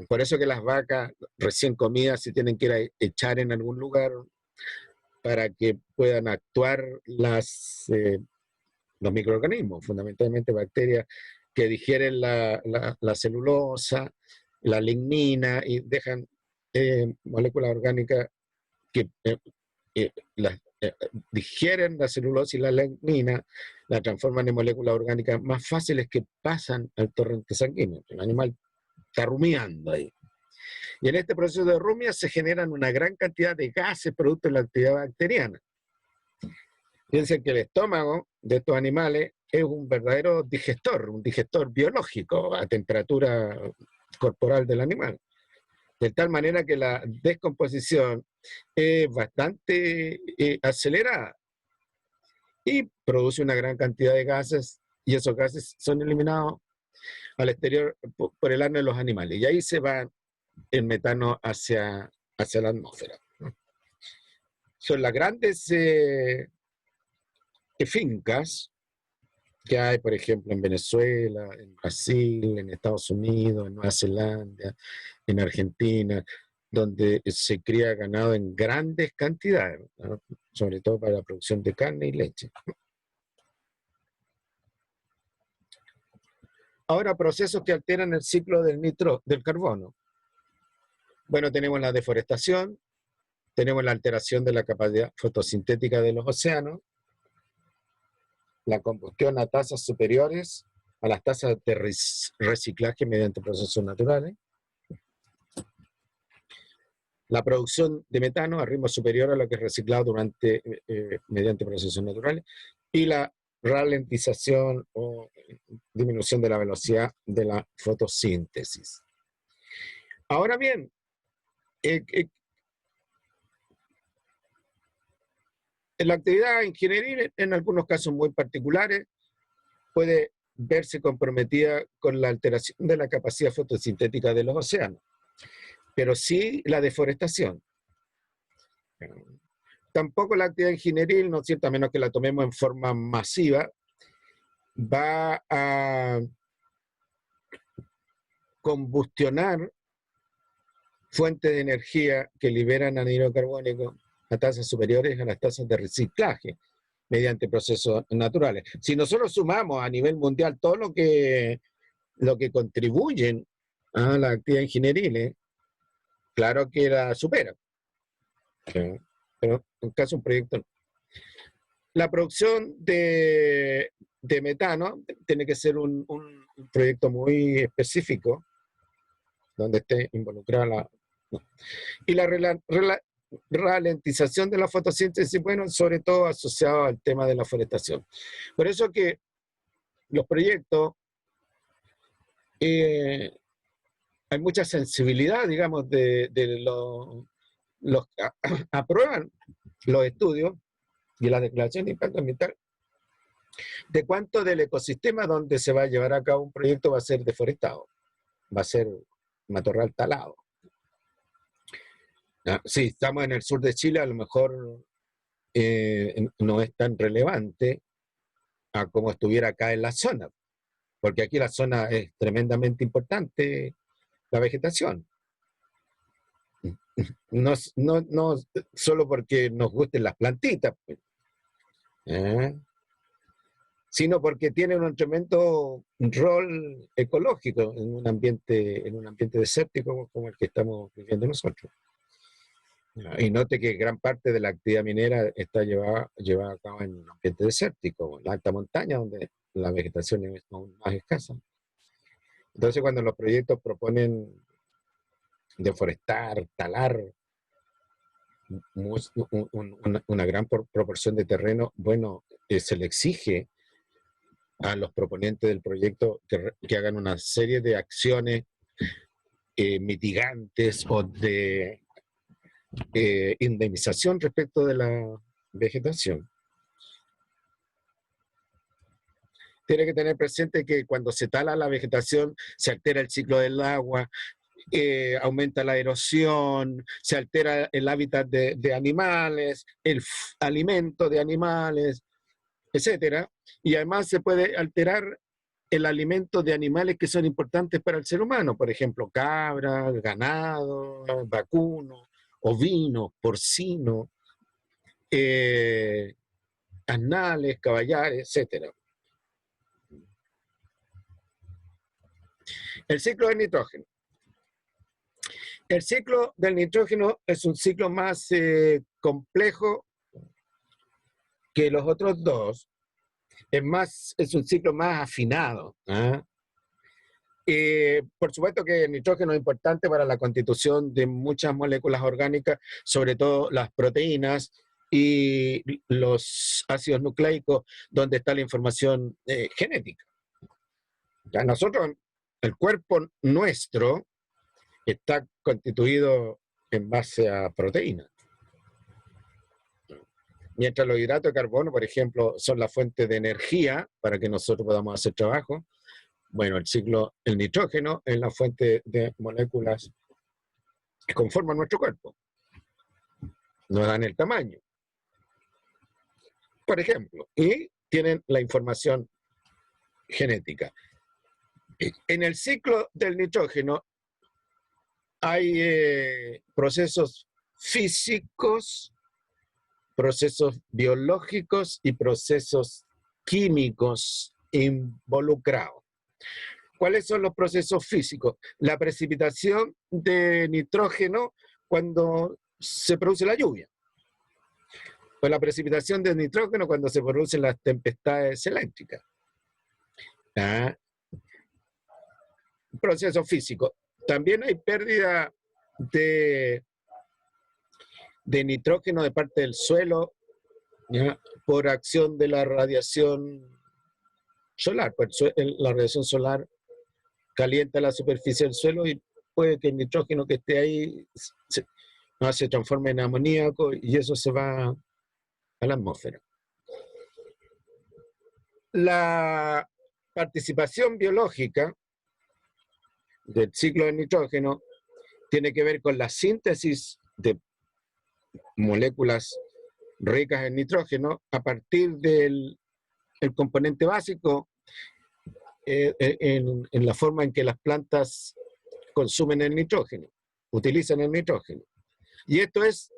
Por eso que las vacas recién comidas se tienen que ir a echar en algún lugar para que puedan actuar los microorganismos, fundamentalmente bacterias que digieren la celulosa, la lignina y dejan moléculas orgánicas que digieren la celulosa y la lignina, la transforman en moléculas orgánicas más fáciles que pasan al torrente sanguíneo. El animal está rumiando ahí. Y en este proceso de rumia se generan una gran cantidad de gases producto de la actividad bacteriana. Piensen que el estómago de estos animales es un verdadero digestor, un digestor biológico a temperatura corporal del animal. De tal manera que la descomposición es bastante acelerada y produce una gran cantidad de gases, y esos gases son eliminados al exterior por el ano de los animales. Y ahí se va el metano hacia la atmósfera. Son las grandes fincas que hay, por ejemplo, en Venezuela, en Brasil, en Estados Unidos, en Nueva Zelanda, en Argentina, donde se cría ganado en grandes cantidades, ¿no? Sobre todo para la producción de carne y leche. Ahora, procesos que alteran el ciclo del carbono. Bueno, tenemos la deforestación, tenemos la alteración de la capacidad fotosintética de los océanos, la combustión a tasas superiores a las tasas de reciclaje mediante procesos naturales, la producción de metano a ritmo superior a lo que es reciclado mediante procesos naturales, y la ralentización o disminución de la velocidad de la fotosíntesis. Ahora bien, la actividad ingenieril, en algunos casos muy particulares, puede verse comprometida con la alteración de la capacidad fotosintética de los océanos, pero sí la deforestación. Tampoco la actividad ingenieril, ¿no es cierto?, a menos que la tomemos en forma masiva, va a combustionar fuentes de energía que liberan anhídrido carbónico a tasas superiores a las tasas de reciclaje mediante procesos naturales. Si nosotros sumamos a nivel mundial todo lo que contribuyen a la actividad ingenieril, claro que la supera. Pero en caso de un proyecto no. La producción de metano tiene que ser un proyecto muy específico donde esté involucrada y la ralentización de la fotosíntesis, bueno, sobre todo asociado al tema de la forestación. Por eso que los proyectos, hay mucha sensibilidad, digamos, de los que aprueban los estudios y la declaración de impacto ambiental, de cuánto del ecosistema donde se va a llevar a cabo un proyecto va a ser deforestado, va a ser matorral talado. Si estamos en el sur de Chile, a lo mejor no es tan relevante a como estuviera acá en la zona, porque aquí la zona es tremendamente importante, la vegetación. no solo porque nos gusten las plantitas, pues, ¿eh? Sino porque tienen un tremendo rol ecológico en un ambiente desértico como el que estamos viviendo nosotros. Y note que gran parte de la actividad minera está llevada a cabo en un ambiente desértico, en la alta montaña, donde la vegetación es aún más escasa. Entonces, cuando los proyectos proponen deforestar, talar una gran proporción de terreno, bueno, se le exige a los proponentes del proyecto que hagan una serie de acciones mitigantes o de indemnización respecto de la vegetación. Tiene que tener presente que cuando se tala la vegetación se altera el ciclo del agua, aumenta la erosión, se altera el hábitat de animales, el alimento de animales, etcétera, y además se puede alterar el alimento de animales que son importantes para el ser humano, por ejemplo, cabra, ganado, vacuno, ovino, porcino, asnales, caballares, etcétera. El ciclo del nitrógeno. El ciclo del nitrógeno es un ciclo más complejo que los otros dos. Es un ciclo más afinado. Por supuesto que el nitrógeno es importante para la constitución de muchas moléculas orgánicas, sobre todo las proteínas y los ácidos nucleicos, donde está la información genética. Ya nosotros, el cuerpo nuestro está constituido en base a proteínas. Mientras los hidratos de carbono, por ejemplo, son la fuente de energía para que nosotros podamos hacer trabajo, bueno, el nitrógeno es la fuente de moléculas que conforman nuestro cuerpo. Nos dan el tamaño, por ejemplo, y tienen la información genética. En el ciclo del nitrógeno hay procesos físicos, procesos biológicos y procesos químicos involucrados. ¿Cuáles son los procesos físicos? La precipitación de nitrógeno cuando se produce la lluvia. O la precipitación de nitrógeno cuando se producen las tempestades eléctricas. Proceso físico. También hay pérdida de nitrógeno de parte del suelo, ¿ya? Por acción de la radiación solar. Pues la radiación solar calienta la superficie del suelo y puede que el nitrógeno que esté ahí se transforme en amoníaco y eso se va a la atmósfera. La participación biológica del ciclo del nitrógeno tiene que ver con la síntesis de moléculas ricas en nitrógeno a partir del componente básico en la forma en que las plantas consumen el nitrógeno, utilizan el nitrógeno. Y esto es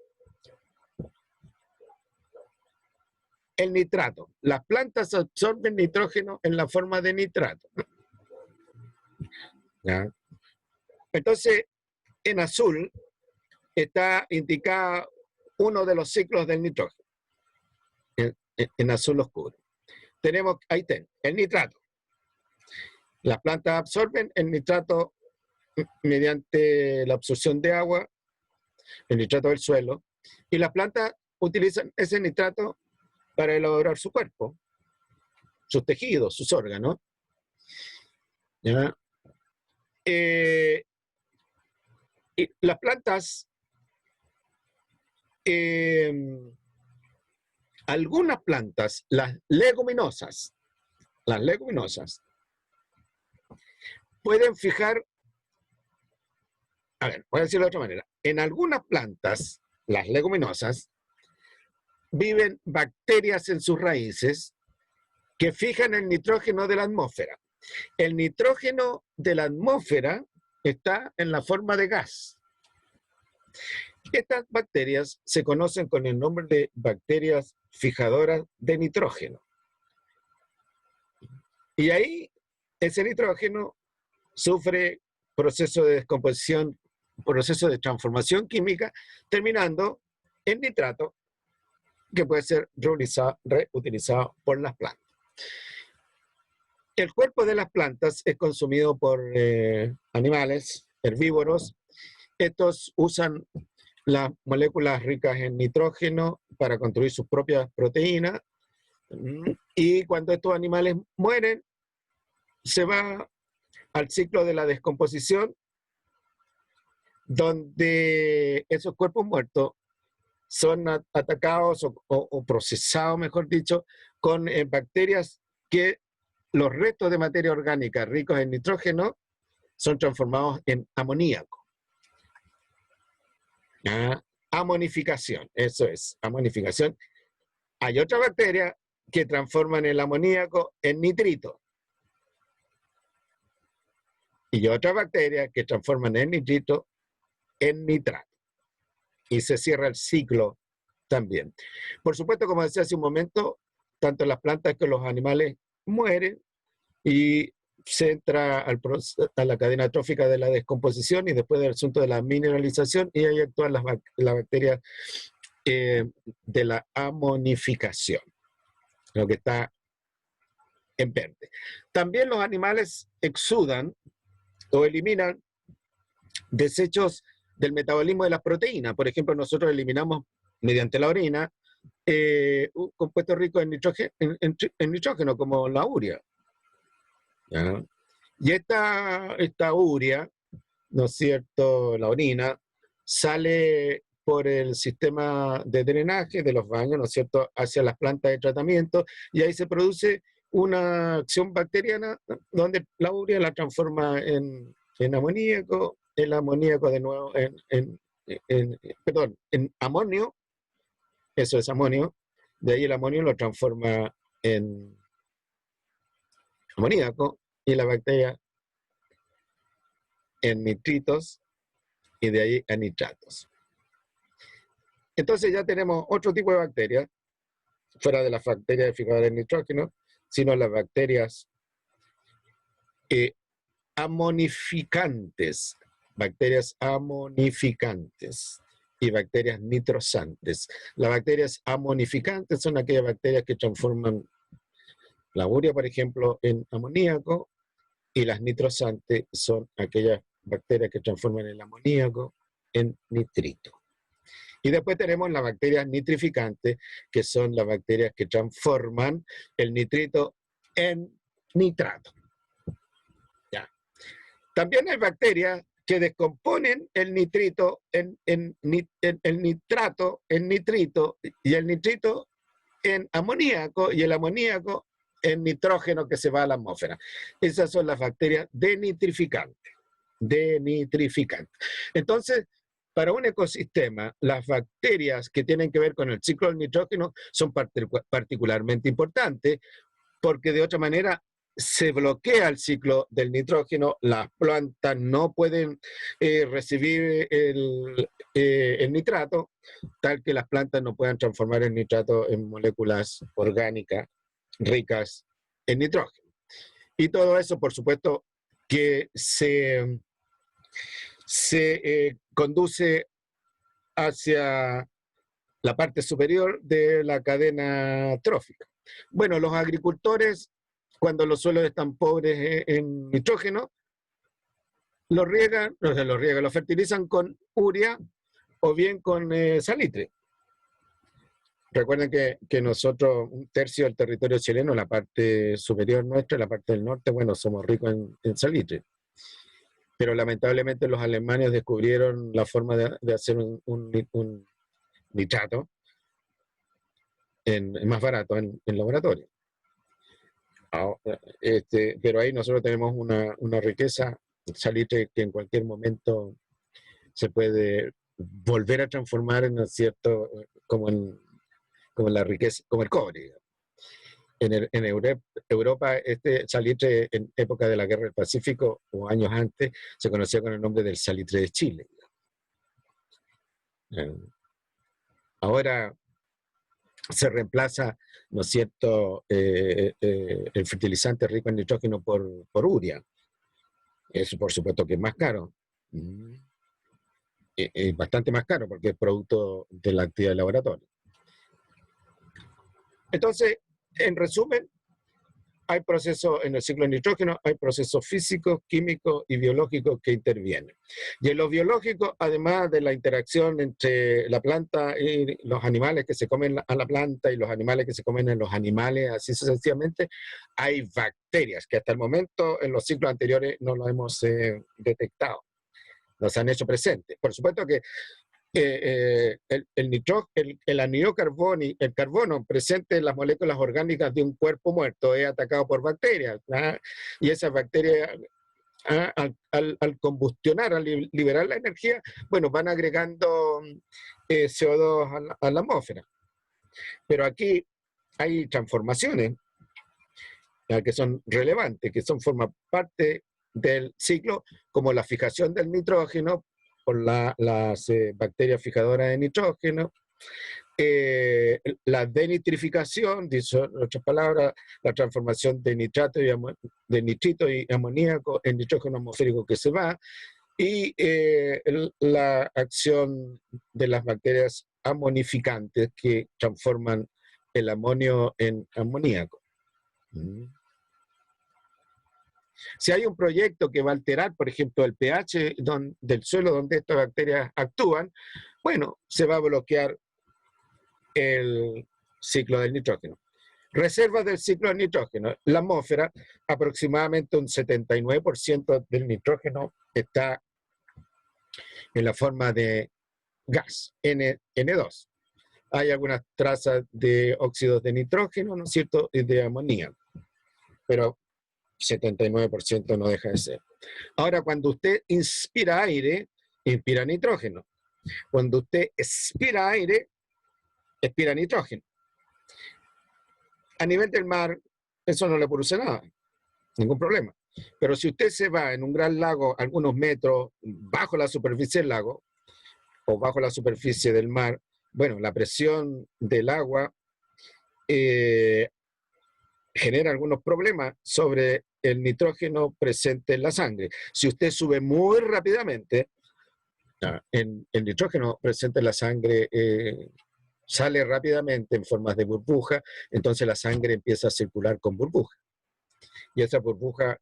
el nitrato. Las plantas absorben nitrógeno en la forma de nitrato. ¿Ya? Entonces, en azul está indicado uno de los ciclos del nitrógeno, en azul oscuro. Tenemos, ahí ten, el nitrato. Las plantas absorben el nitrato mediante la absorción de agua, el nitrato del suelo, y las plantas utilizan ese nitrato para elaborar su cuerpo, sus tejidos, sus órganos. ¿Ya? Y las plantas, algunas plantas, las leguminosas, pueden fijar, a ver, voy a decirlo de otra manera, en algunas plantas, las leguminosas, viven bacterias en sus raíces que fijan el nitrógeno de la atmósfera. El nitrógeno de la atmósfera está en la forma de gas. Estas bacterias se conocen con el nombre de bacterias fijadoras de nitrógeno. Y ahí ese nitrógeno sufre proceso de descomposición, proceso de transformación química, terminando en nitrato, que puede ser reutilizado por las plantas. El cuerpo de las plantas es consumido por animales herbívoros. Estos usan las moléculas ricas en nitrógeno para construir sus propias proteínas, y cuando estos animales mueren, se va al ciclo de la descomposición, donde esos cuerpos muertos son atacados o procesados, mejor dicho, con bacterias que los restos de materia orgánica ricos en nitrógeno son transformados en amoníaco. Amonificación, eso es, amonificación. Hay otra bacteria que transforman el amoníaco en nitrito. Y otra bacteria que transforman el nitrito en nitrato. Y se cierra el ciclo también. Por supuesto, como decía hace un momento, tanto las plantas como los animales mueren y se entra a la cadena trófica de la descomposición y después del asunto de la mineralización, y ahí actúan las bacterias de la amonificación, lo que está en verde. También los animales exudan o eliminan desechos del metabolismo de las proteínas. Por ejemplo, nosotros eliminamos mediante la orina un compuesto rico en nitrógeno, como la urea. ¿Ya? Y esta urea, ¿no es cierto?, la orina, sale por el sistema de drenaje de los baños, ¿no es cierto?, hacia las plantas de tratamiento, y ahí se produce una acción bacteriana donde la urea la transforma en amoníaco, el amoníaco de nuevo en amonio, eso es amonio, de ahí el amonio lo transforma en amoníaco y la bacteria en nitritos y de ahí a nitratos. Entonces ya tenemos otro tipo de bacterias, fuera de las bacterias fijadoras de nitrógeno, sino las bacterias amonificantes, y bacterias nitrosantes. Las bacterias amonificantes son aquellas bacterias que transforman la urea, por ejemplo, en amoníaco, y las nitrosantes son aquellas bacterias que transforman el amoníaco en nitrito. Y después tenemos las bacterias nitrificantes, que son las bacterias que transforman el nitrito en nitrato. Ya. También hay bacterias que descomponen el nitrito el nitrato en nitrito, y el nitrito en amoníaco, y el amoníaco en nitrógeno que se va a la atmósfera. Esas son las bacterias denitrificantes. Entonces, para un ecosistema, las bacterias que tienen que ver con el ciclo del nitrógeno son particularmente importantes, porque de otra manera se bloquea el ciclo del nitrógeno, las plantas no pueden recibir el nitrato, tal que las plantas no puedan transformar el nitrato en moléculas orgánicas ricas en nitrógeno. Y todo eso, por supuesto, que se conduce hacia la parte superior de la cadena trófica. Bueno, los agricultores, cuando los suelos están pobres en nitrógeno, los fertilizan con urea o bien con salitre. Recuerden que nosotros, un tercio del territorio chileno, la parte superior nuestra, la parte del norte, bueno, somos ricos en salitre. Pero lamentablemente los alemanes descubrieron la forma de hacer un nitrato más barato en laboratorio. Pero ahí nosotros tenemos una riqueza, salitre, que en cualquier momento se puede volver a transformar en cierto, como la riqueza, como el cobre. En Europa, este salitre en época de la Guerra del Pacífico o años antes se conocía con el nombre del salitre de Chile. Eh, Ahora se reemplaza, ¿no es cierto?, el fertilizante rico en nitrógeno por urea. Eso por supuesto que es más caro. Mm. Es bastante más caro porque es producto de la actividad de laboratorio. Entonces, en resumen, hay procesos en el ciclo de nitrógeno, hay procesos físicos, químicos y biológicos que intervienen. Y en los biológicos, además de la interacción entre la planta y los animales que se comen a la planta y los animales que se comen a los animales, así sucesivamente, hay bacterias que hasta el momento en los ciclos anteriores no lo hemos detectado, nos han hecho presentes. Por supuesto que el anhídrido carbono, el carbono presente en las moléculas orgánicas de un cuerpo muerto es atacado por bacterias, ¿ah? Y esas bacterias, ¿ah?, al combustionar, al liberar la energía, bueno, van agregando CO2 a la atmósfera. Pero aquí hay transformaciones que son relevantes, que forman parte del ciclo, como la fijación del nitrógeno por las bacterias fijadoras de nitrógeno, la denitrificación, dice en otras palabras, la transformación de nitrito y amoníaco en nitrógeno atmosférico que se va, y la acción de las bacterias amonificantes que transforman el amonio en amoníaco. Si hay un proyecto que va a alterar, por ejemplo, el pH del suelo donde estas bacterias actúan, bueno, se va a bloquear el ciclo del nitrógeno. Reservas del ciclo del nitrógeno. La atmósfera, aproximadamente un 79% del nitrógeno está en la forma de gas, N2. Hay algunas trazas de óxidos de nitrógeno, ¿no es cierto?, y de amoníaco, pero 79% no deja de ser. Ahora, cuando usted inspira aire, inspira nitrógeno. Cuando usted expira aire, expira nitrógeno. A nivel del mar, eso no le produce nada, ningún problema. Pero si usted se va en un gran lago, algunos metros bajo la superficie del lago, o bajo la superficie del mar, bueno, la presión del agua genera algunos problemas sobre el nitrógeno presente en la sangre. Si usted sube muy rápidamente, el nitrógeno presente en la sangre sale rápidamente en formas de burbuja, entonces la sangre empieza a circular con burbuja. Y esas burbujas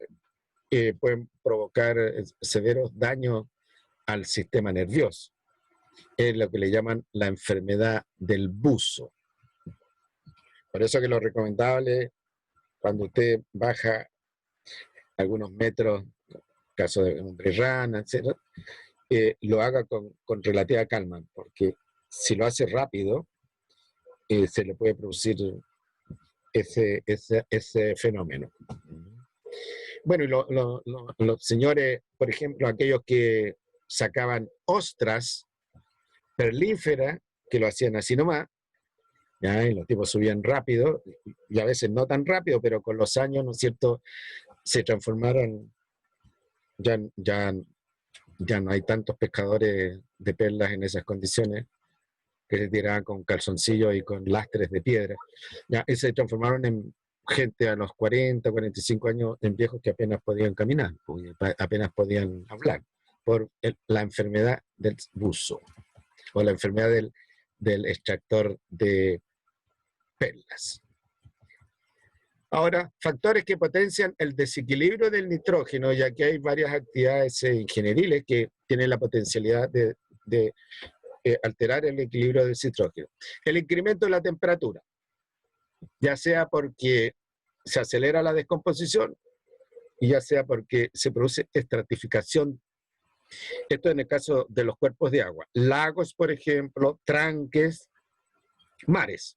pueden provocar severos daños al sistema nervioso. Es lo que le llaman la enfermedad del buzo. Por eso que lo recomendable, cuando usted baja algunos metros, caso de un rana, etc., lo haga con relativa calma, porque si lo hace rápido, se le puede producir ese fenómeno. Bueno, y los señores, por ejemplo, aquellos que sacaban ostras perlíferas, que lo hacían así nomás, ¿ya? Y los tipos subían rápido, y a veces no tan rápido, pero con los años, ¿no es cierto?, se transformaron, ya no hay tantos pescadores de perlas en esas condiciones, que se tiraban con calzoncillos y con lastres de piedra. Ya, y se transformaron en gente a los 40, 45 años, en viejos que apenas podían caminar, apenas podían hablar, por la enfermedad del buzo, o la enfermedad del extractor de perlas. Ahora, factores que potencian el desequilibrio del nitrógeno, ya que hay varias actividades ingenieriles que tienen la potencialidad de alterar el equilibrio del nitrógeno. El incremento de la temperatura, ya sea porque se acelera la descomposición, y ya sea porque se produce estratificación. Esto en el caso de los cuerpos de agua. Lagos, por ejemplo, tranques, mares.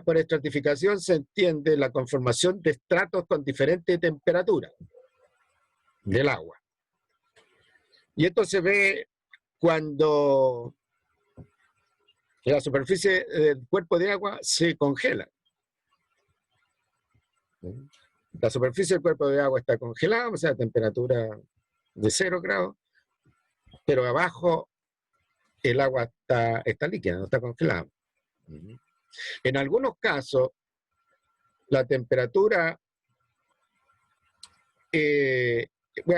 Por estratificación se entiende la conformación de estratos con diferente temperatura del agua. Y esto se ve cuando la superficie del cuerpo de agua se congela. La superficie del cuerpo de agua está congelada, o sea, a temperatura de 0 grados, pero abajo el agua está líquida, no está congelada. En algunos casos, la temperatura,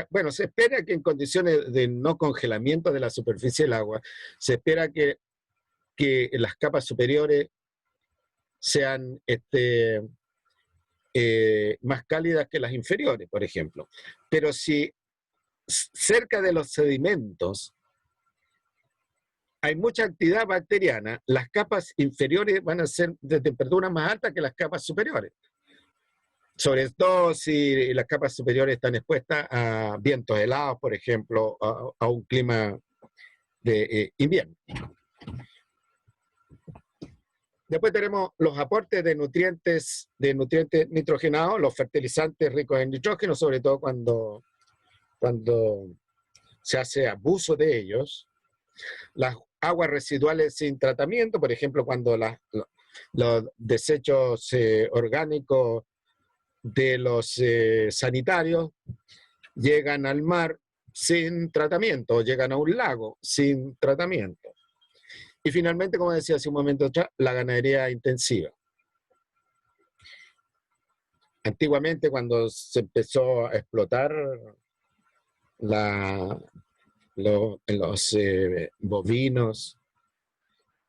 bueno, se espera que en condiciones de no congelamiento de la superficie del agua, se espera que las capas superiores sean más cálidas que las inferiores, por ejemplo. Pero si cerca de los sedimentos hay mucha actividad bacteriana, las capas inferiores van a ser de temperatura más alta que las capas superiores. Sobre todo si las capas superiores están expuestas a vientos helados, por ejemplo, a un clima de invierno. Después tenemos los aportes de nutrientes nitrogenados, los fertilizantes ricos en nitrógeno, sobre todo cuando se hace abuso de ellos. Las aguas residuales sin tratamiento, por ejemplo, cuando los desechos orgánicos de los sanitarios llegan al mar sin tratamiento, o llegan a un lago sin tratamiento. Y finalmente, como decía hace un momento atrás, la ganadería intensiva. Antiguamente, cuando se empezó a explotar los bovinos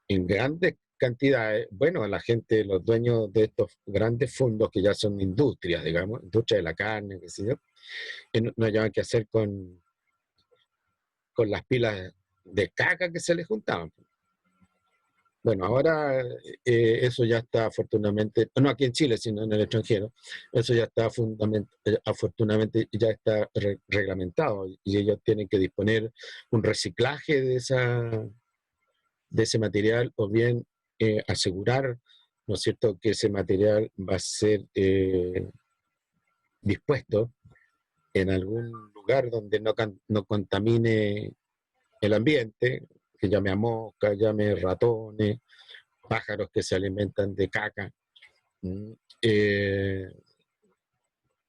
en grandes cantidades, bueno, la gente, los dueños de estos grandes fondos que ya son industrias, digamos, industria de la carne, qué sé yo, no hallaban qué hacer con las pilas de caca que se les juntaban. Bueno, ahora eso ya está afortunadamente, no aquí en Chile, sino en el extranjero, eso ya está afortunadamente ya está reglamentado y ellos tienen que disponer un reciclaje de ese material o bien asegurar, ¿no es cierto?, que ese material va a ser dispuesto en algún lugar donde no contamine el ambiente, que llame a moscas, llame ratones, pájaros que se alimentan de caca,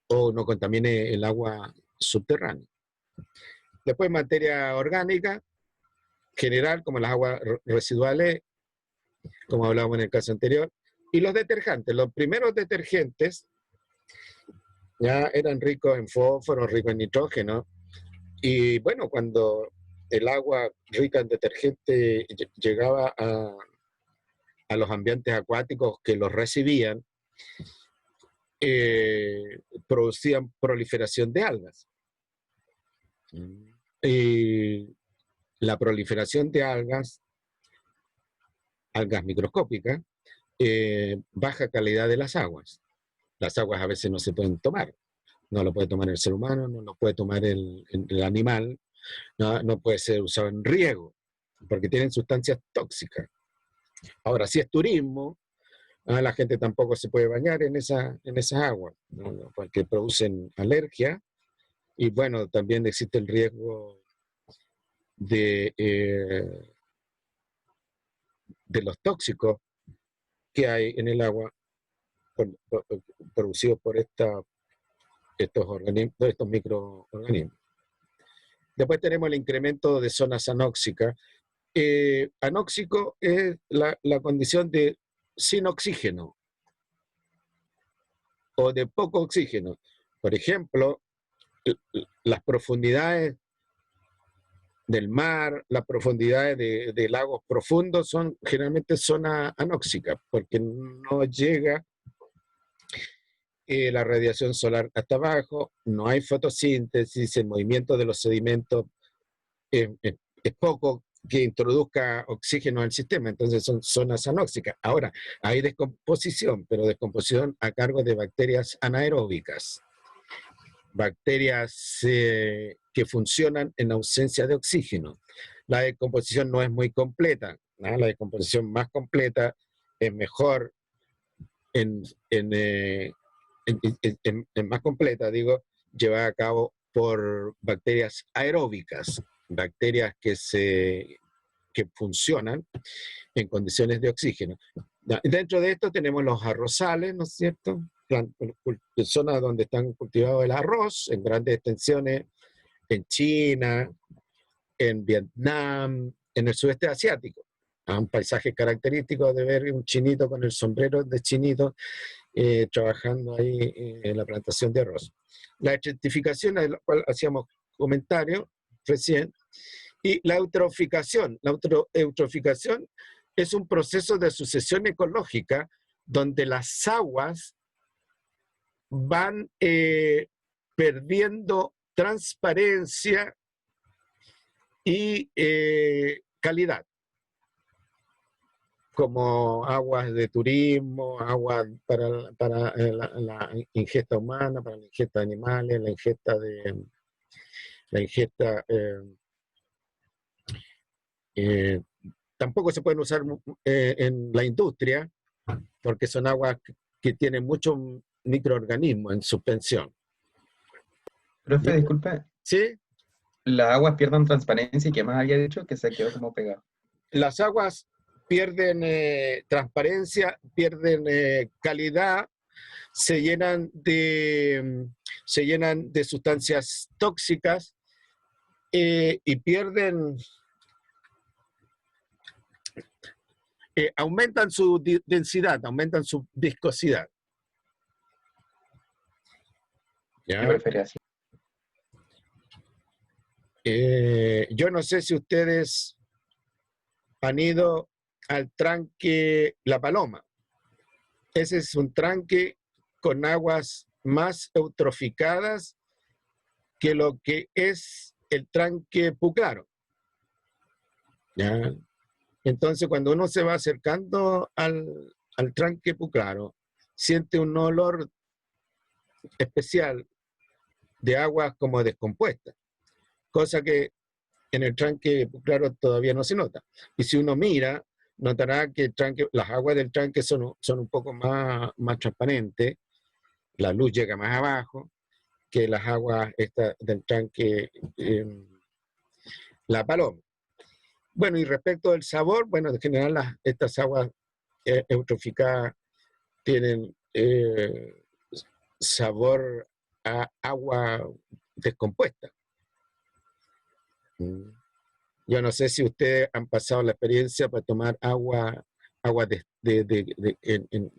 o no contamine el agua subterránea. Después, materia orgánica, general, como las aguas residuales, como hablábamos en el caso anterior, y los detergentes. Los primeros detergentes ya eran ricos en fósforo, ricos en nitrógeno, y bueno, cuando el agua rica en detergente llegaba a los ambientes acuáticos que los recibían, producían proliferación de algas. Y la proliferación de algas microscópicas, baja calidad de las aguas. Las aguas a veces no se pueden tomar. No lo puede tomar el ser humano, no lo puede tomar el animal, no puede ser usado en riego, porque tienen sustancias tóxicas. Ahora, si es turismo, la gente tampoco se puede bañar en esas aguas, ¿no? Porque producen alergia, y bueno, también existe el riesgo de los tóxicos que hay en el agua producidos por estos microorganismos. Después tenemos el incremento de zonas anóxicas. Anóxico es la condición de sin oxígeno o de poco oxígeno. Por ejemplo, las profundidades del mar, las profundidades de lagos profundos son generalmente zonas anóxicas, porque no llega la radiación solar hasta abajo, no hay fotosíntesis, el movimiento de los sedimentos es poco que introduzca oxígeno al sistema, entonces son zonas anóxicas. Ahora, hay descomposición, pero descomposición a cargo de bacterias anaeróbicas, bacterias que funcionan en ausencia de oxígeno. La descomposición no es muy completa, ¿no? La descomposición más completa es mejor más completa, digo, llevada a cabo por bacterias aeróbicas, bacterias que funcionan en condiciones de oxígeno. Dentro de esto tenemos los arrozales, ¿no es cierto? Zonas donde están cultivados el arroz en grandes extensiones, en China, en Vietnam, en el sudeste asiático. Un paisaje característico de ver un chinito con el sombrero de chinito trabajando ahí en la plantación de arroz. La estratificación, a la cual hacíamos comentario recién, y la eutroficación. La eutroficación es un proceso de sucesión ecológica donde las aguas van perdiendo transparencia y calidad, como aguas de turismo, aguas para la ingesta humana, para la ingesta de animales, la ingesta tampoco se pueden usar en la industria porque son aguas que tienen muchos microorganismos en suspensión. Profe, disculpe, ¿Sí? las aguas pierden transparencia y qué más había dicho que se quedó como pegado. Las aguas pierden transparencia, pierden calidad, se llenan de sustancias tóxicas y pierden, aumentan su densidad, aumentan su viscosidad. ¿Ya? Yo prefería así. Yo no sé si ustedes han ido al tranque La Paloma. Ese es un tranque con aguas más eutroficadas que lo que es el tranque Puclaro. ¿Ya? Entonces, cuando uno se va acercando al tranque Puclaro, siente un olor especial de aguas como descompuestas, cosa que en el tranque Puclaro todavía no se nota. Y si uno mira, notará que las aguas del tranque son un poco más transparentes, la luz llega más abajo que las aguas del tranque La Paloma. Bueno, y respecto del sabor, bueno, en general estas aguas eutroficadas tienen sabor a agua descompuesta. Yo no sé si ustedes han pasado la experiencia para tomar agua en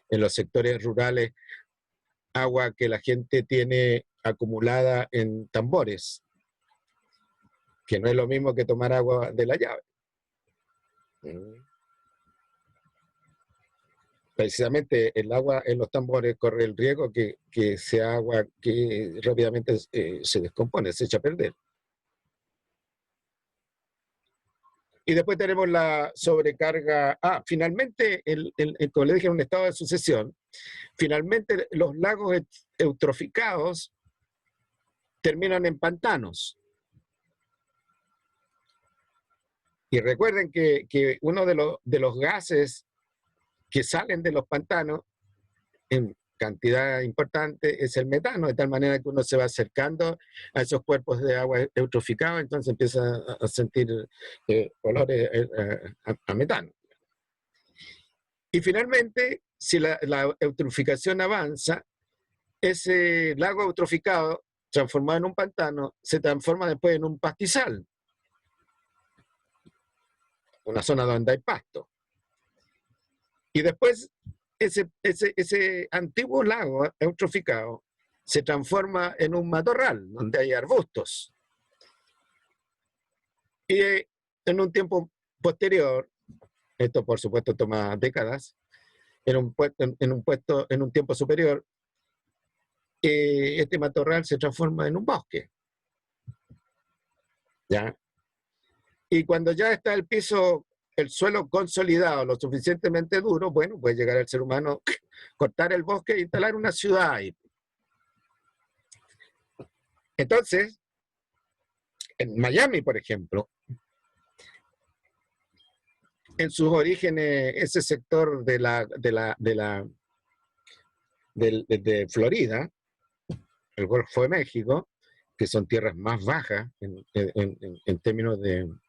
los sectores rurales, agua que la gente tiene acumulada en tambores, que no es lo mismo que tomar agua de la llave. Precisamente el agua en los tambores corre el riesgo que sea agua que rápidamente se descompone, se echa a perder. Y después tenemos la sobrecarga. Finalmente, como le dije, en un estado de sucesión, finalmente los lagos eutroficados terminan en pantanos. Y recuerden que uno de los gases que salen de los pantanos en cantidad importante es el metano, de tal manera que uno se va acercando a esos cuerpos de agua eutroficados, entonces empieza a sentir olores a metano. Y finalmente, si la eutroficación avanza, ese lago eutroficado, transformado en un pantano, se transforma después en un pastizal, una zona donde hay pasto. Y después ese antiguo lago eutroficado se transforma en un matorral donde hay arbustos. Y en un tiempo posterior, esto por supuesto toma décadas, en un tiempo superior, este matorral se transforma en un bosque. ¿Ya? Y cuando ya está el suelo consolidado, lo suficientemente duro, bueno, puede llegar el ser humano, cortar el bosque e instalar una ciudad ahí. Entonces, en Miami, por ejemplo, en sus orígenes, ese sector de Florida, el Golfo de México, que son tierras más bajas en términos en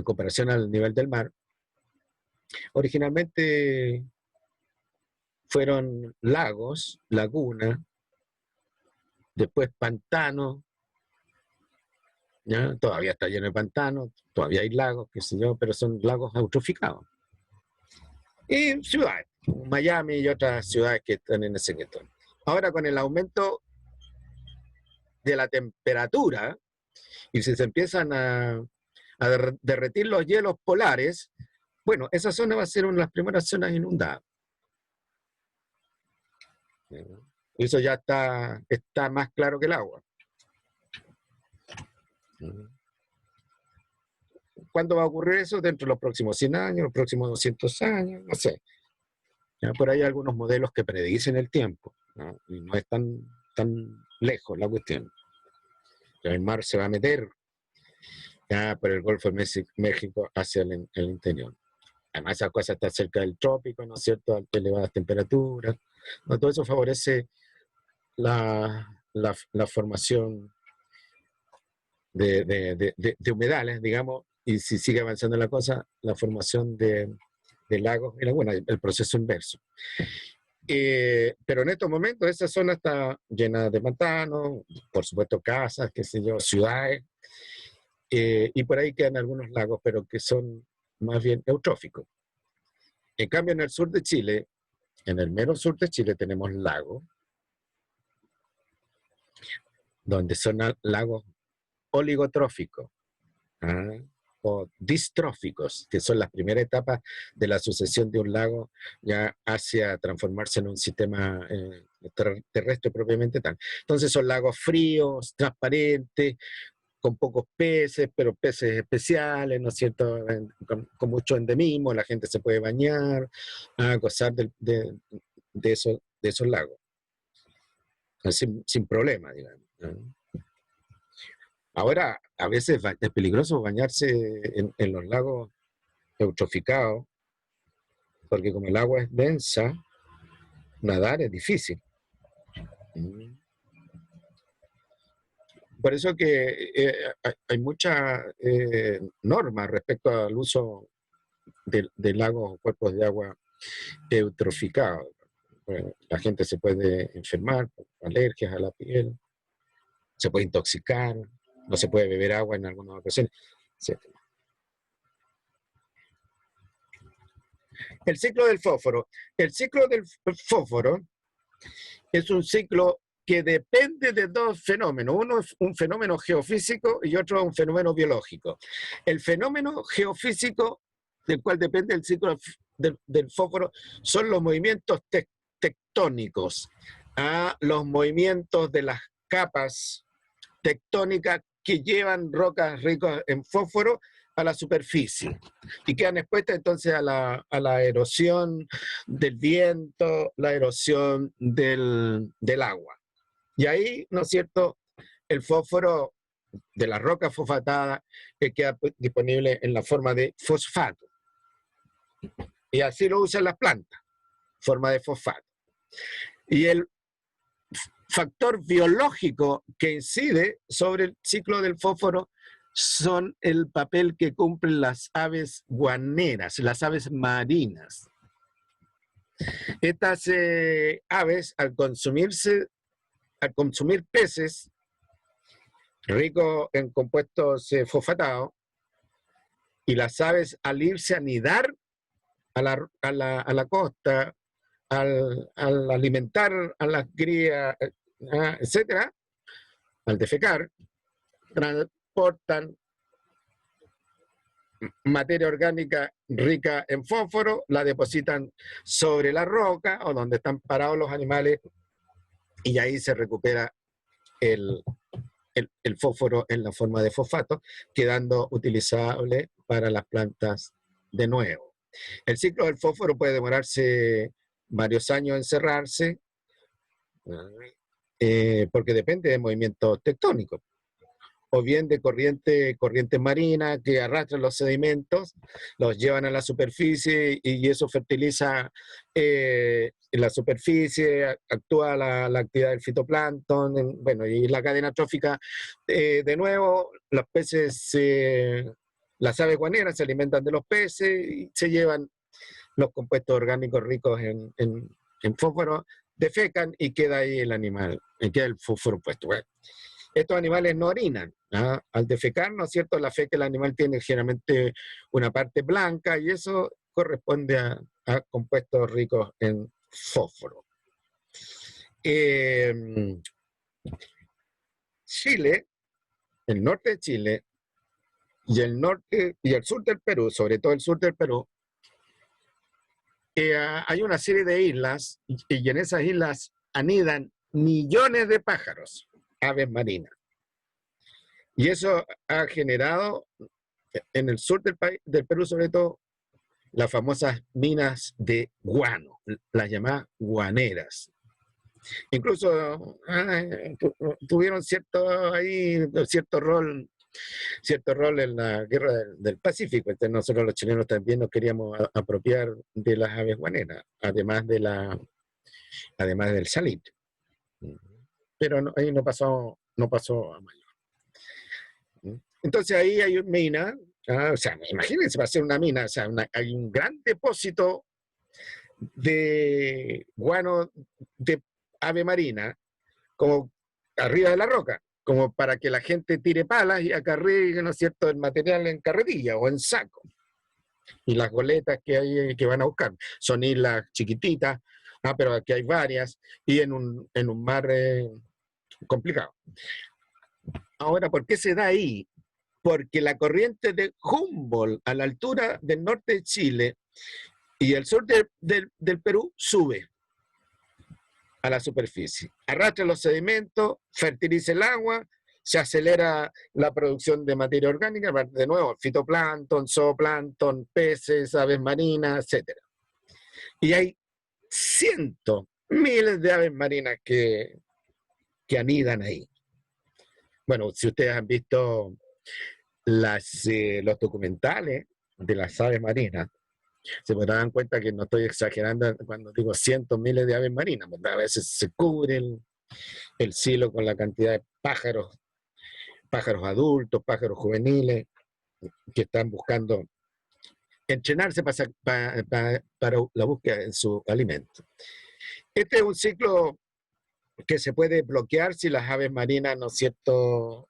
comparación al nivel del mar, originalmente fueron lagos, lagunas, después pantanos, ¿ya? Todavía está lleno de pantanos, todavía hay lagos, qué sé yo, pero son lagos eutroficados. Y ciudades, Miami y otras ciudades que están en ese sector. Ahora con el aumento de la temperatura, y si se empiezan a derretir los hielos polares, bueno, esa zona va a ser una de las primeras zonas inundadas. Eso ya está más claro que el agua. ¿Cuándo va a ocurrir eso? Dentro de los próximos 100 años, los próximos 200 años, no sé. Ya por ahí hay algunos modelos que predicen el tiempo, ¿no? Y no es tan lejos la cuestión. Ya el mar se va a meter ya por el Golfo de México hacia el interior. Además, esa cosa está cerca del trópico, ¿no es cierto?, a elevadas temperaturas. ¿No? Todo eso favorece la formación de humedales, digamos, y si sigue avanzando la cosa, la formación de lagos, y bueno, el proceso inverso. Pero en estos momentos esa zona está llena de pantanos, por supuesto casas, qué sé yo, ciudades, y por ahí quedan algunos lagos, pero que son más bien eutróficos. En cambio, en el sur de Chile, en el mero sur de Chile, tenemos lagos, donde son lagos oligotróficos, ¿ah? O distróficos, que son las primeras etapas de la sucesión de un lago ya hacia transformarse en un sistema terrestre propiamente tal. Entonces son lagos fríos, transparentes, con pocos peces, pero peces especiales, ¿no es cierto?, con mucho endemismo, la gente se puede bañar, a gozar de esos lagos, sin problema, digamos, ¿no? Ahora, a veces es peligroso bañarse en los lagos eutroficados, porque como el agua es densa, nadar es difícil. Por eso que hay muchas normas respecto al uso de lagos o cuerpos de agua eutroficados. Bueno, la gente se puede enfermar por alergias a la piel, se puede intoxicar, no se puede beber agua en algunas ocasiones, etc. El ciclo del fósforo. El ciclo del fósforo es un ciclo que depende de dos fenómenos. Uno es un fenómeno geofísico y otro un fenómeno biológico. El fenómeno geofísico, del cual depende el ciclo del fósforo, son los movimientos tectónicos, los movimientos de las capas tectónicas que llevan rocas ricas en fósforo a la superficie y quedan expuestas entonces a la erosión del viento, la erosión del agua. Y ahí, ¿no es cierto?, el fósforo de la roca fosfatada queda disponible en la forma de fosfato. Y así lo usan las plantas, forma de fosfato. Y el factor biológico que incide sobre el ciclo del fósforo son el papel que cumplen las aves guaneras, las aves marinas. Estas aves, al consumir peces ricos en compuestos fosfatados, y las aves al irse a anidar a la costa, al alimentar a las crías, etcétera, al defecar, transportan materia orgánica rica en fósforo, la depositan sobre la roca o donde están parados los animales, y ahí se recupera el fósforo en la forma de fosfato, quedando utilizable para las plantas de nuevo. El ciclo del fósforo puede demorarse varios años en cerrarse, porque depende de movimientos tectónicos, o bien de corriente marina que arrastran los sedimentos, los llevan a la superficie y eso fertiliza en la superficie, actúa la actividad del fitoplancton, bueno, y la cadena trófica, de nuevo, los peces, las aves guaneras se alimentan de los peces y se llevan los compuestos orgánicos ricos en fósforo, defecan y queda ahí el animal, y queda el fósforo puesto. Bueno, Estos animales no orinan. ¿Ah? Al defecar, ¿no es cierto? La fe que el animal tiene generalmente una parte blanca y eso corresponde a compuestos ricos en fósforo. Chile, el norte de Chile y el norte y el sur del Perú, sobre todo el sur del Perú, hay una serie de islas y en esas islas anidan millones de pájaros, aves marinas. Y eso ha generado en el sur del país, del Perú sobre todo, las famosas minas de guano, las llamadas guaneras. Incluso tuvieron cierto rol en la guerra del Pacífico. Entonces nosotros los chilenos también nos queríamos apropiar de las aves guaneras, además del salitre. Pero ahí no pasó a mayor. Entonces ahí hay una mina, o sea, imagínense, va a ser una mina, o sea, hay un gran depósito de guano de ave marina, como arriba de la roca, como para que la gente tire palas y acarree, ¿no es cierto?, el material en carretilla o en saco. Y las goletas que hay que van a buscar son islas chiquititas, pero aquí hay varias, y en un mar complicado. Ahora, ¿por qué se da ahí? Porque la corriente de Humboldt a la altura del norte de Chile y el sur del Perú sube a la superficie, arrastra los sedimentos, fertiliza el agua, se acelera la producción de materia orgánica, de nuevo, fitoplancton, zooplancton, peces, aves marinas, etc. Y hay cientos, miles de aves marinas que anidan ahí. Bueno, si ustedes han visto los documentales de las aves marinas, se podrán cuenta que no estoy exagerando cuando digo cientos, miles de aves marinas, ¿verdad? A veces se cubre el cielo con la cantidad de pájaros adultos, pájaros juveniles, que están buscando entrenarse para la búsqueda de su alimento. Este es un ciclo que se puede bloquear si las aves marinas, ¿no es cierto?,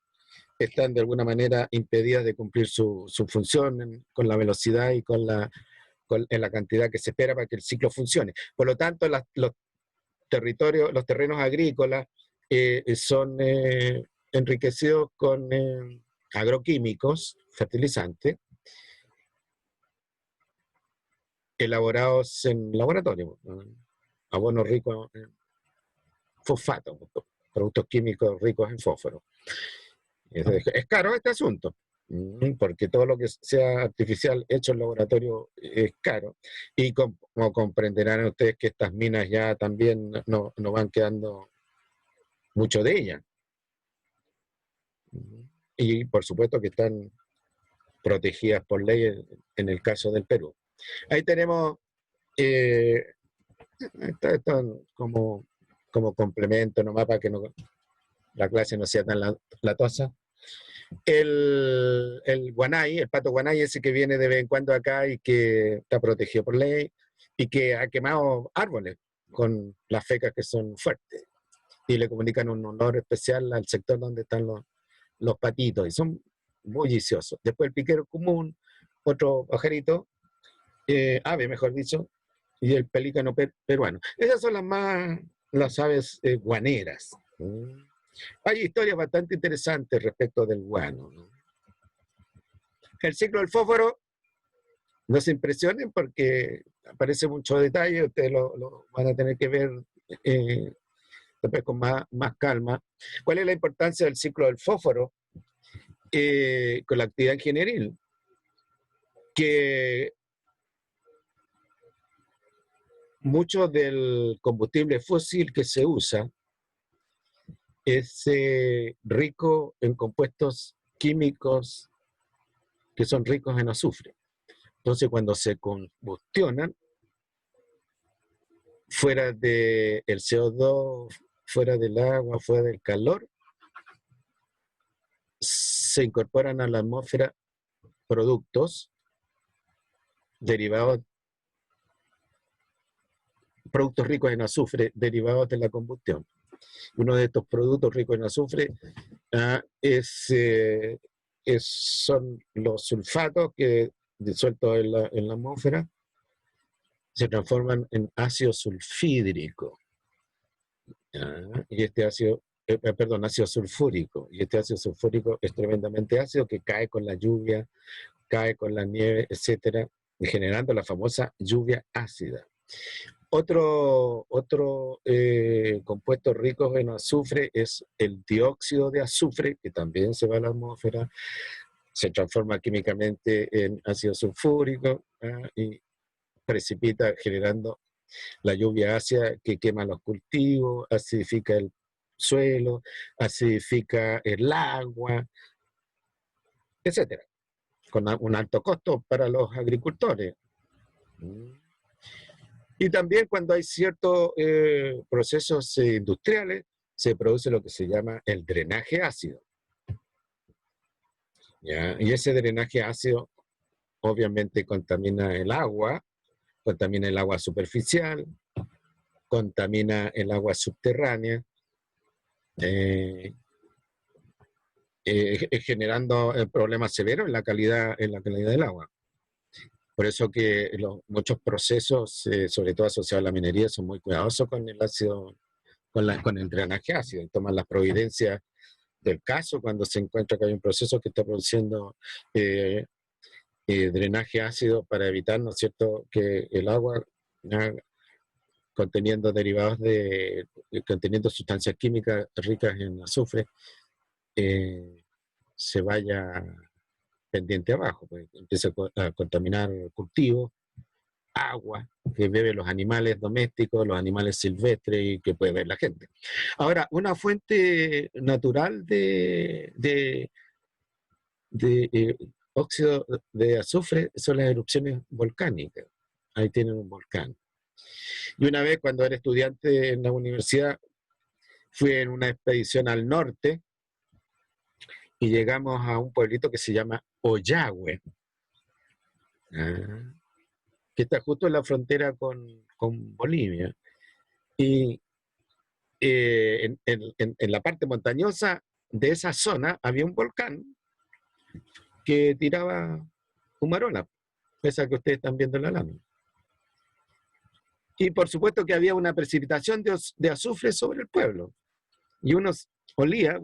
están de alguna manera impedidas de cumplir su función con la velocidad y en la cantidad que se espera para que el ciclo funcione. Por lo tanto, los terrenos agrícolas son enriquecidos con agroquímicos, fertilizantes, elaborados en laboratorio, abonos ricos en fosfato, productos químicos ricos en fósforo. Es caro este asunto, porque todo lo que sea artificial hecho en laboratorio es caro. Y como comprenderán ustedes que estas minas ya también no van quedando mucho de ellas. Y por supuesto que están protegidas por ley en el caso del Perú. Ahí tenemos, esto como complemento nomás para que la clase no sea tan latosa. El guanay, el pato guanay, ese que viene de vez en cuando acá y que está protegido por ley y que ha quemado árboles con las fecas que son fuertes y le comunican un olor especial al sector donde están los patitos y son bulliciosos. Después el piquero común, otro pajarito, ave mejor dicho, y el pelícano peruano. Esas son las aves guaneras. Hay historias bastante interesantes respecto del guano, ¿no? El ciclo del fósforo, no se impresionen porque aparece mucho detalle, ustedes lo van a tener que ver después con más calma. ¿Cuál es la importancia del ciclo del fósforo con la actividad ingenieril? Que mucho del combustible fósil que se usa es rico en compuestos químicos que son ricos en azufre. Entonces, cuando se combustionan, fuera del CO2, fuera del agua, fuera del calor, se incorporan a la atmósfera productos ricos en azufre derivados de la combustión. Uno de estos productos ricos en azufre son los sulfatos que disueltos en la atmósfera se transforman en ácido sulfídrico. Y este ácido, ácido sulfúrico. Y este ácido sulfúrico es tremendamente ácido que cae con la lluvia, cae con la nieve, etcétera, generando la famosa lluvia ácida. Otro compuesto rico en azufre es el dióxido de azufre, que también se va a la atmósfera, se transforma químicamente en ácido sulfúrico y precipita generando la lluvia ácida que quema los cultivos, acidifica el suelo, acidifica el agua, etcétera, con un alto costo para los agricultores. Y también cuando hay ciertos procesos industriales, se produce lo que se llama el drenaje ácido. ¿Ya? Y ese drenaje ácido obviamente contamina el agua superficial, contamina el agua subterránea, generando problemas severos en la calidad del agua. Por eso que muchos procesos, sobre todo asociados a la minería, son muy cuidadosos con el ácido, con el drenaje ácido, y toman las providencias del caso cuando se encuentra que hay un proceso que está produciendo drenaje ácido para evitar, ¿no es cierto?, que el agua conteniendo conteniendo sustancias químicas ricas en azufre se vaya pendiente abajo, pues empieza a contaminar cultivos, agua que beben los animales domésticos, los animales silvestres y que puede ver la gente. Ahora, una fuente natural de óxido de azufre son las erupciones volcánicas. Ahí tienen un volcán. Y una vez cuando era estudiante en la universidad, fui en una expedición al norte y llegamos a un pueblito que se llama Ollagüe, que está justo en la frontera con Bolivia. Y en la parte montañosa de esa zona había un volcán que tiraba humarola, esa que ustedes están viendo en la lámina. Y por supuesto que había una precipitación de azufre sobre el pueblo. Y uno olía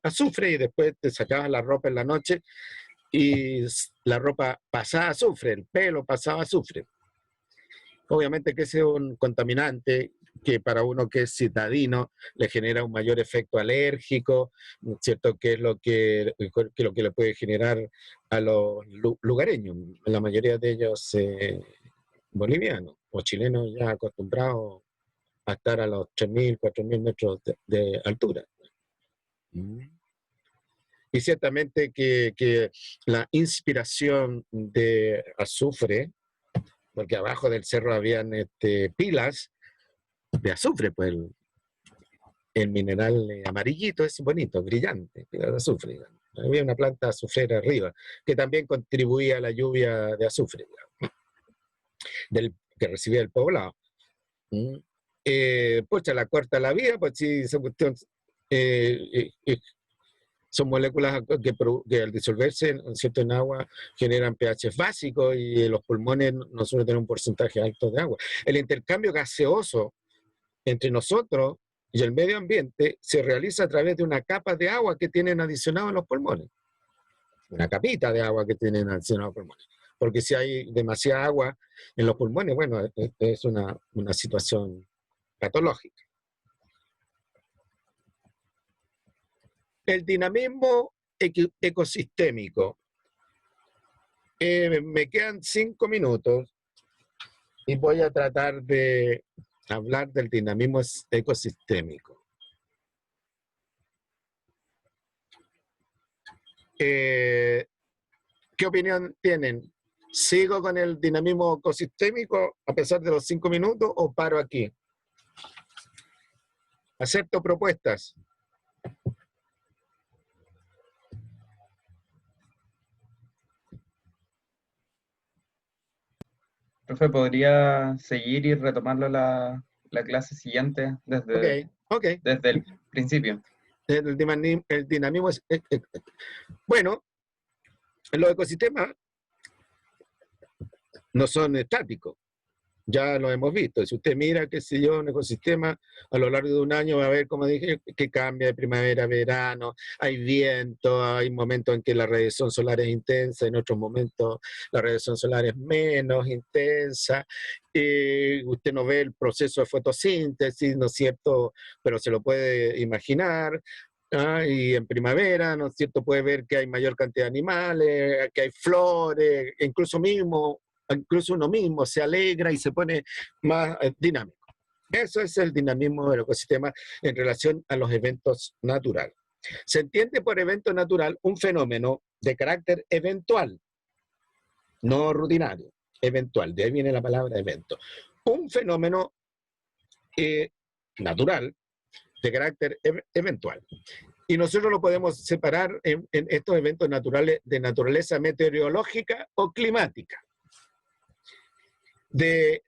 azufre y después te sacabas la ropa en la noche y la ropa pasaba azufre, el pelo pasaba azufre. Obviamente que ese es un contaminante que para uno que es citadino le genera un mayor efecto alérgico, ¿cierto? Que es lo que le puede generar a los lugareños, la mayoría de ellos bolivianos o chilenos ya acostumbrados a estar a los 3.000, 4.000 metros de altura. Y ciertamente que la inspiración de azufre, porque abajo del cerro habían pilas de azufre, pues el mineral amarillito es bonito, brillante, pilas de azufre. Había una planta azufrera arriba, que también contribuía a la lluvia de azufre, que recibía el poblado. Pucha, la corta la vida, pues sí, esa cuestión, son moléculas que al disolverse ¿cierto?, en agua generan pH básicos y los pulmones no suelen tener un porcentaje alto de agua. El intercambio gaseoso entre nosotros y el medio ambiente se realiza a través de una capa de agua que tienen adicionado en los pulmones. Una capita de agua que tienen adicionado en los pulmones. Porque si hay demasiada agua en los pulmones, bueno, es una situación patológica. El dinamismo ecosistémico. Me quedan 5 minutos y voy a tratar de hablar del dinamismo ecosistémico. ¿Qué opinión tienen? ¿Sigo con el dinamismo ecosistémico a pesar de los 5 minutos o paro aquí? Acepto propuestas. Profe, ¿podría seguir y retomarlo la clase siguiente desde Ok. el principio? El dinamismo bueno, los ecosistemas no son estáticos. Ya lo hemos visto. Si usted mira, qué sé yo, un ecosistema a lo largo de un año va a ver, como dije, que cambia de primavera a verano, hay viento, hay momentos en que la radiación solar es intensa, en otros momentos la radiación solar es menos intensa. Usted no ve el proceso de fotosíntesis, ¿no es cierto? Pero se lo puede imaginar. Y en primavera, ¿no es cierto? Puede ver que hay mayor cantidad de animales, que hay flores, incluso uno mismo se alegra y se pone más dinámico. Eso es el dinamismo del ecosistema en relación a los eventos naturales. Se entiende por evento natural un fenómeno de carácter eventual, no rutinario, eventual, de ahí viene la palabra evento. Un fenómeno natural de carácter eventual. Y nosotros lo podemos separar en estos eventos naturales de naturaleza meteorológica o climática, de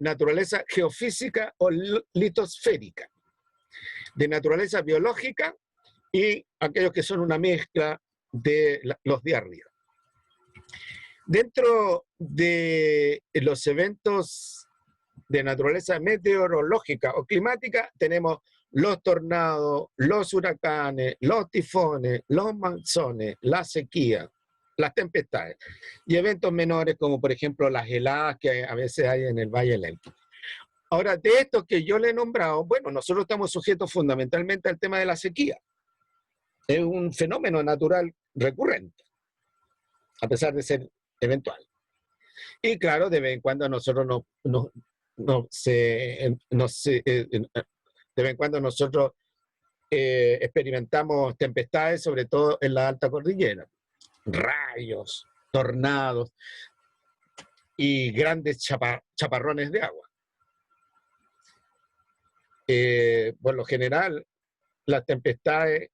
naturaleza geofísica o litosférica, de naturaleza biológica y aquellos que son una mezcla de los de arriba. Dentro de los eventos de naturaleza meteorológica o climática tenemos los tornados, los huracanes, los tifones, los monzones, la sequía, las tempestades y eventos menores como por ejemplo las heladas que a veces hay en el Valle del Elqui. Ahora, de estos que yo le he nombrado, bueno, nosotros estamos sujetos fundamentalmente al tema de la sequía. Es un fenómeno natural recurrente, a pesar de ser eventual. Y claro, de vez en cuando nosotros de vez en cuando nosotros experimentamos tempestades, sobre todo en la alta cordillera. Rayos, tornados y grandes chaparrones de agua. Por lo general, las tempestades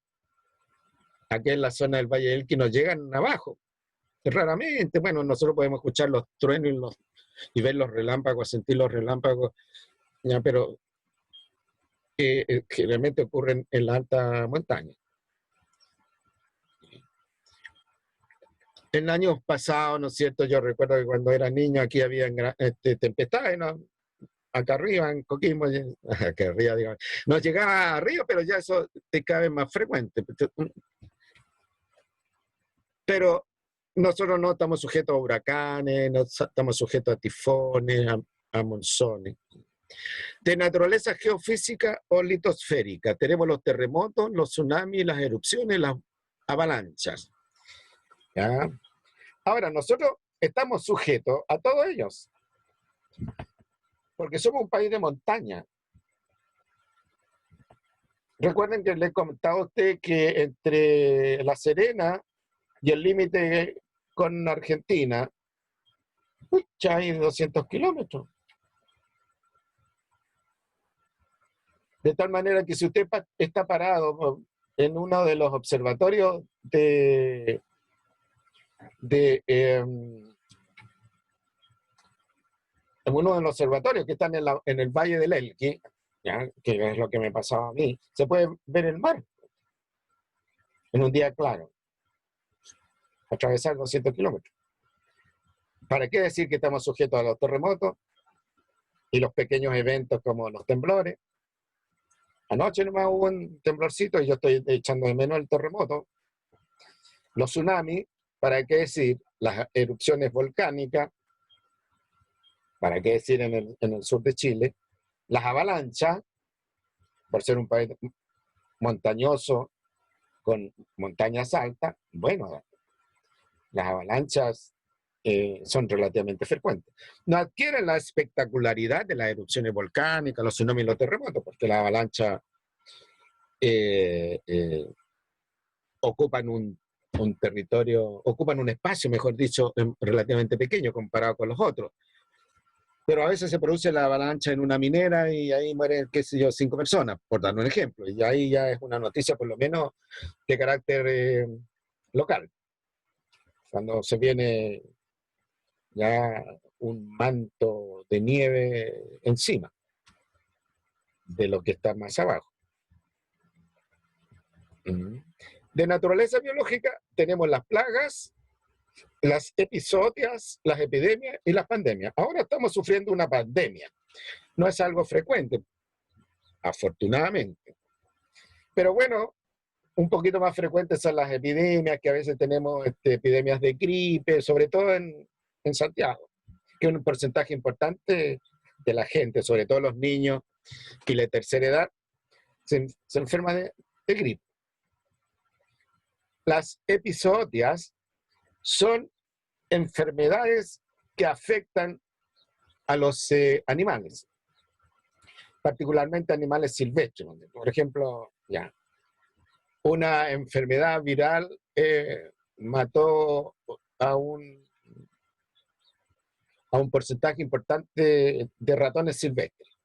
aquí en la zona del Valle del Elqui nos llegan abajo. Raramente, bueno, nosotros podemos escuchar los truenos y ver los relámpagos, sentir los relámpagos, ya, pero generalmente ocurren en la alta montaña. En años pasados, ¿no es cierto? Yo recuerdo que cuando era niño aquí había tempestades, ¿no? Acá arriba, en Coquimbo, acá arriba, digamos, no llegaba arriba, pero ya eso es cada vez más frecuente. Pero nosotros no estamos sujetos a huracanes, no estamos sujetos a tifones, a monzones. De naturaleza geofísica o litosférica, tenemos los terremotos, los tsunamis, las erupciones, las avalanchas. ¿Ya? Ahora, nosotros estamos sujetos a todos ellos, porque somos un país de montaña. Recuerden que les he comentado a usted que entre La Serena y el límite con Argentina, ya hay 200 kilómetros. De tal manera que si usted está parado en uno de los observatorios en uno de los observatorios que están en el Valle del Elqui, ¿ya? Que es lo que me pasaba a mí, se puede ver el mar en un día claro, atravesar 200 kilómetros. ¿Para qué decir que estamos sujetos a los terremotos y los pequeños eventos como los temblores? Anoche nomás hubo un temblorcito y yo estoy echando de menos el terremoto. Los tsunamis, ¿para qué decir? Las erupciones volcánicas, ¿para qué decir en el sur de Chile? Las avalanchas, por ser un país montañoso con montañas altas, bueno, las avalanchas son relativamente frecuentes. No adquieren la espectacularidad de las erupciones volcánicas, los tsunamis y los terremotos, porque las avalanchas ocupan un territorio, ocupan un espacio, mejor dicho, relativamente pequeño comparado con los otros. Pero a veces se produce la avalancha en una minera y ahí mueren, qué sé yo, 5 personas, por dar un ejemplo. Y ahí ya es una noticia, por lo menos, de carácter local. Cuando se viene ya un manto de nieve encima de lo que está más abajo. De naturaleza biológica tenemos las plagas, las episodias, las epidemias y las pandemias. Ahora estamos sufriendo una pandemia. No es algo frecuente, afortunadamente. Pero bueno, un poquito más frecuentes son las epidemias, que a veces tenemos epidemias de gripe, sobre todo en Santiago, que es un porcentaje importante de la gente, sobre todo los niños y la tercera edad, se enferma de gripe. Las episodias son enfermedades que afectan a los animales, particularmente animales silvestres. Por ejemplo, una enfermedad viral mató a un porcentaje importante de ratones silvestres.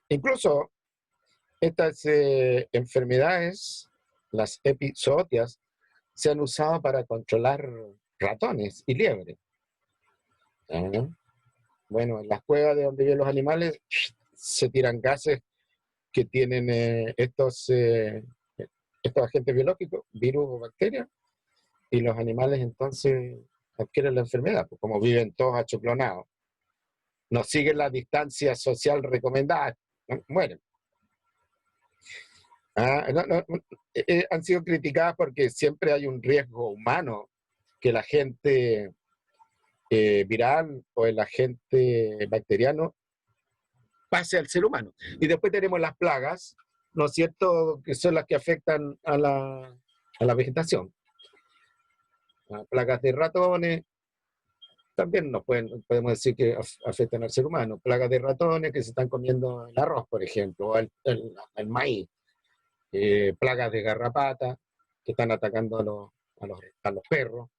Incluso estas enfermedades, las episodias, se han usado para controlar ratones y liebres. Bueno, en las cuevas de donde viven los animales se tiran gases que tienen estos agentes biológicos, virus o bacterias, y los animales entonces adquieren la enfermedad, pues como viven todos achoclonados. No siguen la distancia social recomendada, mueren. Han sido criticadas porque siempre hay un riesgo humano que el agente viral o el agente bacteriano pase al ser humano. Y después tenemos las plagas, ¿no es cierto?, que son las que afectan a la vegetación. Las plagas de ratones también podemos decir que afectan al ser humano. Plagas de ratones que se están comiendo el arroz, por ejemplo, o el maíz. Plagas de garrapata que están atacando a los perros.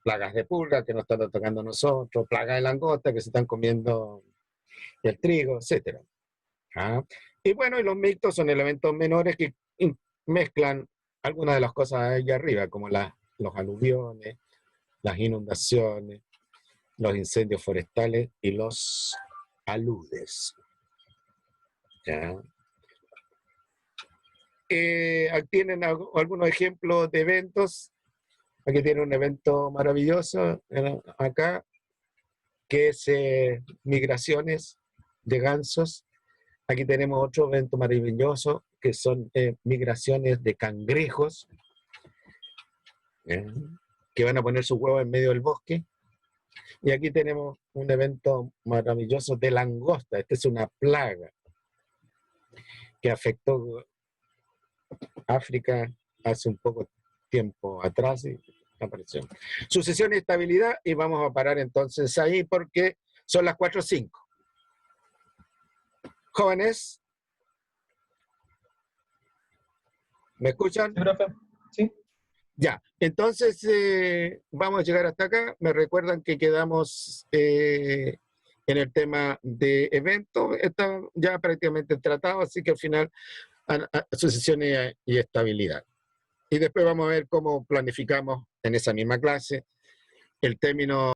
Plagas de pulga que nos están atacando a nosotros. Plagas de langosta que se están comiendo el trigo, etc. Y bueno, y los mixtos son elementos menores que mezclan algunas de las cosas allá arriba, como los aluviones, las inundaciones, los incendios forestales y los aludes. Aquí tienen algunos ejemplos de eventos. Aquí tiene un evento maravilloso acá, que es migraciones de gansos. Aquí tenemos otro evento maravilloso, que son migraciones de cangrejos, que van a poner sus huevos en medio del bosque. Y aquí tenemos un evento maravilloso de langosta. Esta es una plaga que afectó África hace un poco tiempo atrás y apareció. Sucesión y estabilidad, y vamos a parar entonces ahí porque son las 4:05. Jóvenes, ¿me escuchan? Sí, profe. Sí. Ya, entonces vamos a llegar hasta acá. Me recuerdan que quedamos en el tema de eventos. Está ya prácticamente tratado, así que al final sucesión y estabilidad. Y después vamos a ver cómo planificamos en esa misma clase el término